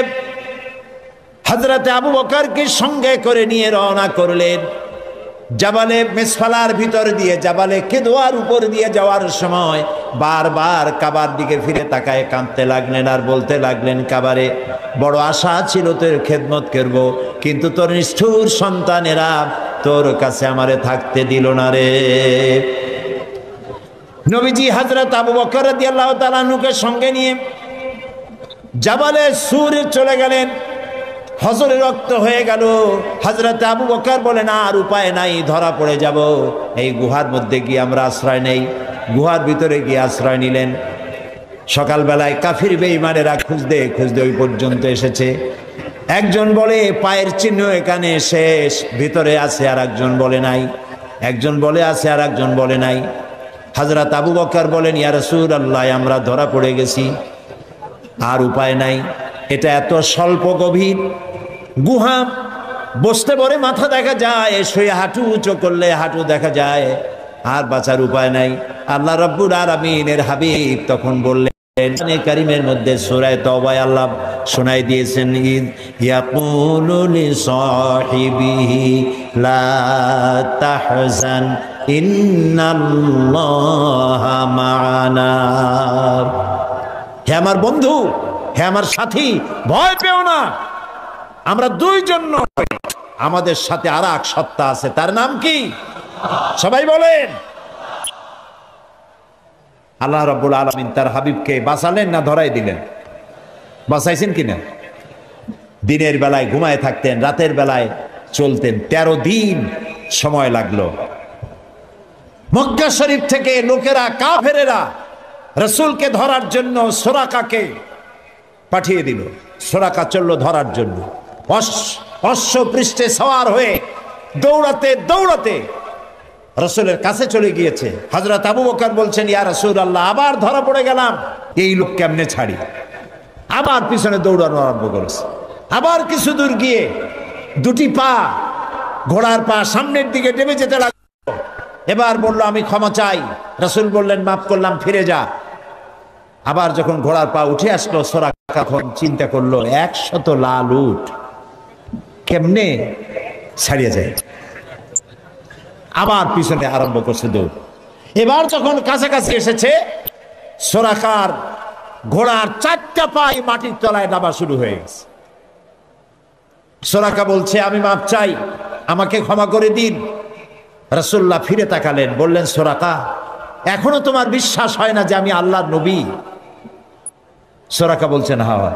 হযরত আবু বকরকে সঙ্গে করে নিয়ে রওনা করলেন। জাবালে মেসফালার ভিতর দিয়ে, জাবালে কেদোয়ার উপর দিয়ে যাওয়ার সময় বারবার কাবার দিকে ফিরে তাকায় কাঁদতে লাগলেন আর বলতে লাগলেন, কাবারে বড় আশা ছিল তোর খেদমত করব, কিন্তু তোর নিষ্ঠুর সন্তানেরা তোর কাছে আমারে থাকতে দিল না রে। নবীজি হযরত আবু বকর রাদিয়াল্লাহু তাআলা আনহুকে সঙ্গে নিয়ে জাবালে সুর চলে গেলেন। হজরে রক্ত হয়ে গেল। হযরত আবু বকর বলেন আর উপায় নাই, ধরা পড়ে যাব, এই গুহার মধ্যে গিয়ে আমরা আশ্রয় নেই। গুহার ভিতরে গিয়ে আশ্রয় নিলেন। সকালবেলায় কাফির বেঈমানেরা খুঁজতে খুঁজতে ওই পর্যন্ত এসেছে। একজন বলে পায়ের চিহ্ন এখানে শেষ, ভিতরে আছে, আর একজন বলে নাই। একজন বলে আছে, আর একজন বলে নাই। হযরত আবু বকর বলেন, ইয়া রাসূলুল্লাহ, আমরা ধরা পড়ে গেছি, আর উপায় নাই। এটা এত স্বল্প গভীর গুহা, বসতে পরে মাথা দেখা যায়, শুয়ে হাঁটু উঁচু করলে হাঁটু দেখা যায়, আর বাঁচার উপায় নাই। আল্লাহ রাব্বুল আলামিনের হাবিব তখন বললেন, কোরআনে কারীমের মধ্যে সূরা তাওবায় আল্লাহ শোনাই দিয়েছেন, ইদ ইয়াকুলু লিসাহিবিহি লা তাহজান ইন্নাল্লাহা মা'ানা। হে আমার বন্ধু, হে আমার সাথী, ভয় পেও না, আমরা দুইজন নই, আমাদের সাথে আর এক সত্তা আছে। তার নাম কি? সবাই বলেন। আল্লাহ রাব্বুল আলামিন তার হাবিবকে বাঁচালেন না ধরাই দিলেন? বাঁচাইছেন কিনা? দিনের বেলায় ঘুমায় থাকতেন, রাতের বেলায় চলতেন। 13 দিন সময় লাগলো। মক্কা শরীফ থেকে লোকেরা, কাফেরেরা রাসূলকে ধরার জন্য সুরাকাকে পাঠিয়ে দিল। সুরাকা চলল ধরার জন্য, অশ্ব পৃষ্ঠে সওয়ার হয়ে দৌড়াতে দৌড়াতে রাসূলের কাছে চলে গিয়েছে। হযরত আবু বকর বলছেন, ইয়া রাসূলুল্লাহ, আবার ধরা পড়ে গেলাম, এই লোক কেমনে ছাড়ি? আবার পিছনে দৌড়ানো আরম্ভ করেছে। আবার কিছু দূর গিয়ে দুটি পা, ঘোড়ার পা সামনের দিকে টেনে যেতে লাগলো। এবার বলল, আমি ক্ষমা চাই। রাসূল বললেন, মাফ করলাম, ফিরে যা। আবার যখন ঘোড়ার পা উঠে আসলো, সুরাকা তখন চিন্তা করলো, 100 লাল উট কেমনে ছাড়িয়ে যায়। আবার পিছনে আরম্ভ করছে দৌড়। এবার যখন কাছাকাছি এসেছে, সুরাকার ঘোড়ার 4টা পাই মাটির তলায় নামা শুরু হয়ে গেছে। সুরাকা বলছে, আমি মাপ চাই, আমাকে ক্ষমা করে দিন। রাসূলুল্লাহ ফিরে তাকালেন, বললেন, সুরাকা, এখনো তোমার বিশ্বাস হয় না যে আমি আল্লাহর নবী? সুরাকা বলছেন, হ্যাঁ।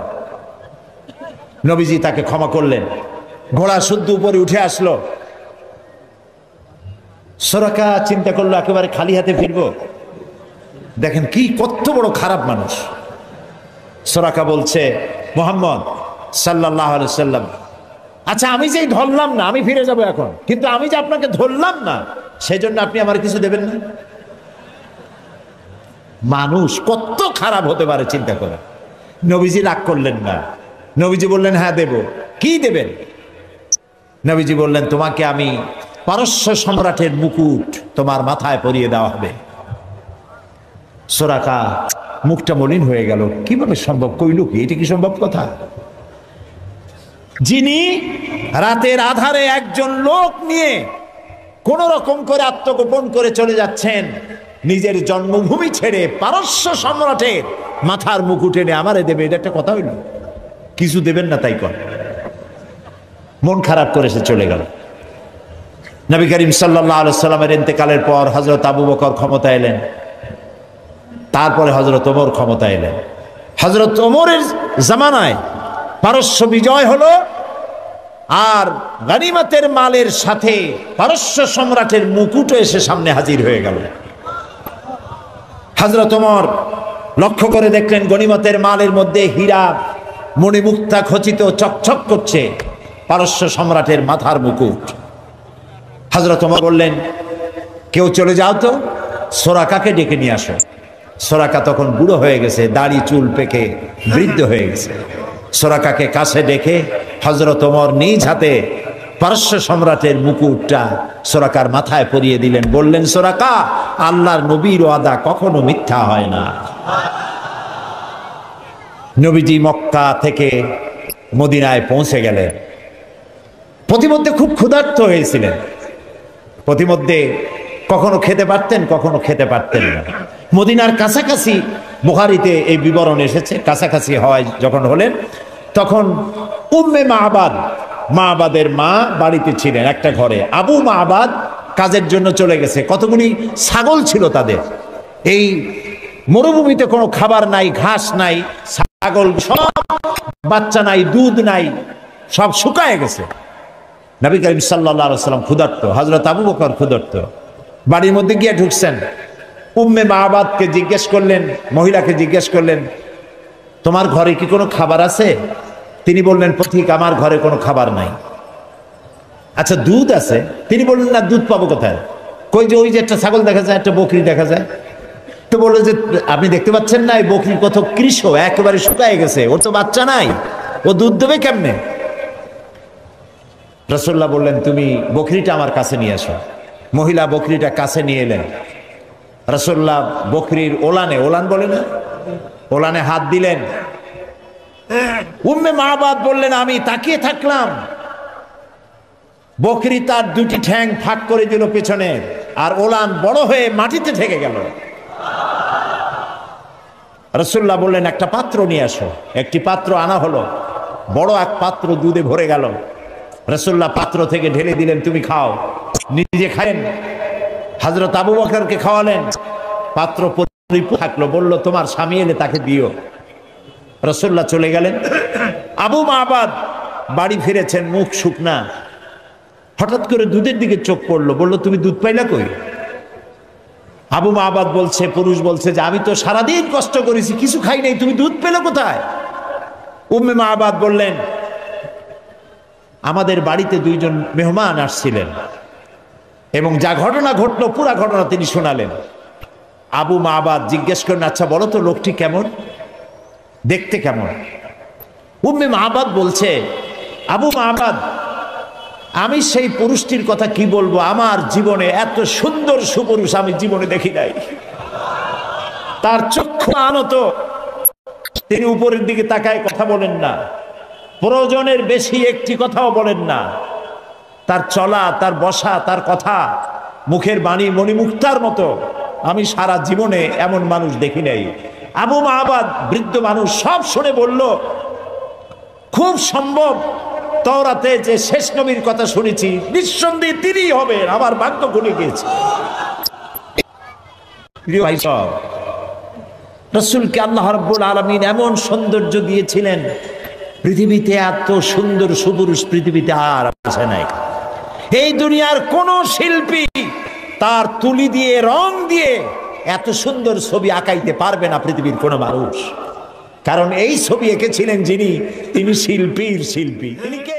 নবীজি তাকে ক্ষমা করলেন। ঘোড়া শুদ্ধ উপরে উঠে আসলো। সুরাকা চিন্তা করলো, একেবারে খালি হাতে ফিরবো? দেখেন কি কত বড় খারাপ মানুষ। সুরাকা বলছে, মুহাম্মদ সাল্লাল্লাহু আলাইহি সাল্লাম, আচ্ছা আমি যেই ধরলাম না, আমি ফিরে যাব এখন, কিন্তু আমি যে আপনাকে ধরলাম না, সেই জন্য আপনি আমার কিছু দেবেন না? মানুষ কত খারাপ হতে পারে চিন্তা করে। নবীজি রাগ করলেন না। নবীজি বললেন, হ্যাঁ দেব। কি দেবেন? নবীজি বললেন, তোমাকে আমি পারস্য সম্রাটের মুকুট তোমার মাথায় পরিয়ে দেওয়া হবে। সুরাকা মুখটা মলিন হয়ে গেল। কিভাবে সম্ভব? কইল কি? এটা কি সম্ভব কথা? যিনি রাতের আধারে একজন লোক নিয়ে কোন রকম করে আত্মগোপন করে চলে যাচ্ছেন, নিজের জন্মভূমি ছেড়ে পারস্য সম্রাটের মাথার মুকুট এনে আমারে দেবে, এটা একটা কথা হইল? কিছু দেবেন না তাই কর। মন খারাপ করে সে চলে গেল। নবী করিম সাল্লাল্লাহু আলাইহি সাল্লামের ইন্তেকালের পর হযরত আবু বকর ক্ষমতা এলেন, তারপরে হযরত ওমর ক্ষমতা এলেন। হযরত ওমরের জামানায় পারস্য বিজয় হলো, আর গনিমতের মালের সাথে পারস্য সম্রাটের মুকুটও এসে সামনে হাজির হয়ে গেল। হযরত ওমর লক্ষ্য করে দেখলেন গনিমতের মালের মধ্যে হীরা মণিমুক্তা খচিত চকচক করছে, পারস্য সম্রাটের মাথার মুকুট। হযরত ওমর বললেন, কেউ চলে যাও তো, সুরাকাকে ডেকে নিয়ে আসো। সুরাকা তখন বুড়ো হয়ে গেছে, দাড়ি চুল পেকে বৃদ্ধ হয়ে গেছে। সুরাকাকে কাছে ডেকে হযরত ওমর নিজ হাতে পারস্য সম্রাটের মুকুটটা সুরাকার মাথায় পরিয়ে দিলেন। বললেন, সুরাকা, আল্লাহর নবীর ওয়াদা কখনো মিথ্যা হয় না। নবীজি মক্কা থেকে মদিনায় পৌঁছে গেলেন। প্রতিমধ্যে খুব ক্ষুধার্ত হয়েছিলেন। প্রতিমধ্যে কখনো খেতে পারতেন, কখনো খেতে পারতেন না। মদিনার কাছাকাছি, বুখারীতে এই বিবরণ এসেছে, কাছাকাছি হয় যখন হলেন, তখন উম্মে মা'বাদ, মা'বাদের মা বাড়িতে ছিলেন একটা ঘরে। আবু মা'বাদ কাজের জন্য চলে গেছে। কতগুলি ছাগল ছিল তাদের। এই মরুভূমিতে কোনো খাবার নাই, ঘাস নাই, ছাগল সব, বাচ্চা নাই, দুধ নাই, সব শুকায় গেছে। নবী করিম সাল্লাল্লাহু আলাইহি ওয়াসাল্লাম ক্ষুধার্ত, হযরত আবু বকর ক্ষুধার্ত। বাড়ির মধ্যে গিয়ে ঢুকছেন, উম্মে মাবাদকে জিজ্ঞেস করলেন, মহিলাকে জিজ্ঞেস করলেন, তোমার ঘরে কি কোনো খাবার আছে? তিনি বললেন, পথিক, আমার ঘরে কোনো খাবার নাই। আচ্ছা, দুধ আছে? তিনি বললেন, না, দুধ পাবো কোথায়? কই যে ওই যে একটা ছাগল দেখা যায়, একটা বকরি দেখা যায়। তো বললো যে, আপনি দেখতে পাচ্ছেন না, এই বকরি কত কৃষ, একেবারে শুকায় গেছে, ওর তো বাচ্চা নাই, ও দুধ দেবে কেমনে? রাসূলুল্লাহ বললেন, তুমি বকরিটা আমার কাছে নিয়ে আসো। মহিলা বকরিটা কাছে নিয়ে এলেন। রাসূলুল্লাহ বকরির ওলানে, ওলান বলে না, ওলানে হাত দিলেন। উম্মে মাবাদ বললেন, আমি তাকিয়ে থাকলাম, বকরি তার দুটি ঠ্যাং ফাঁক করে দিল পেছনে, আর ওলান বড় হয়ে মাটিতে ঠেকে গেল। রাসূলুল্লাহ বললেন, একটা পাত্র নিয়ে আসো। একটি পাত্র আনা হলো, বড় এক পাত্র দুধে ভরে গেল। রাসূলুল্লাহ পাত্র থেকে ঢেলে দিলেন, তুমি খাও। নিজে খায়েন, হযরত আবু বকরকে খাওয়ালেন। পাত্র পরিপূর্ণ থাকলো। বলল, তোমার স্বামী এলে তাকে দিও। রাসূলুল্লাহ চলে গেলেন। আবু মাবাদ বাড়ি ফিরেছেন, মুখ শুকনা। হঠাৎ করে দুধের দিকে চোখ পড়লো। বলল, তুমি দুধ পাইলা কই? আবু মাবাদ বলছে, পুরুষ বলছে যে, আমি তো সারাদিন কষ্ট করেছি, কিছু খাই নাই, তুমি দুধ পেলে কোথায়? উম্মে মাবাদ বললেন, আমাদের বাড়িতে দুইজন মেহমান আসছিলেন এবং যা ঘটনা ঘটলো পুরা ঘটনা তিনি শোনালেন। আবু মাবাদ জিজ্ঞেস করেন, আচ্ছা বলো তো, লোকটি কেমন, দেখতে কেমন? উম্মে মাবাদ বলছে, আবু মাবাদ, আমি সেই পুরুষটির কথা কি বলবো, আমার জীবনে এত সুন্দর সুপুরুষ আমি জীবনে দেখি নাই। তার চক্ষু আনত, তিনি উপরের দিকে তাকায় কথা বলেন না, প্রয়োজনের বেশি একটি কথাও বলেন না। তার চলা, তার বসা, তার কথা, মুখের বাণী মণিমুক্তার মতো আমি সারা জীবনে এমন মানুষ দেখি নাই। আবু মাবাদ বৃদ্ধ মানুষ, সব শুনে বলল, খুব সম্ভব তাওরাতে যে শেষ নবীর কথা শুনেছি, নিঃসন্দেহে তিনিই হবেন, আমার ভাগ্য খুলে গিয়েছে। প্রিয় ভাই সব, রাসূলকে আল্লাহ রাব্বুল আলামিন এমন সৌন্দর্য দিয়েছিলেন, পৃথিবীতে এত সুন্দর সুপুরুষ পৃথিবীতে আর আছে নাই। এই দুনিয়ার কোন শিল্পী তার তুলি দিয়ে, রং দিয়ে এত সুন্দর ছবি আঁকাইতে পারবে না পৃথিবীর কোন মানুষ। কারণ এই ছবি এঁকেছিলেন যিনি, তিনি শিল্পীর শিল্পী। তিনি কে?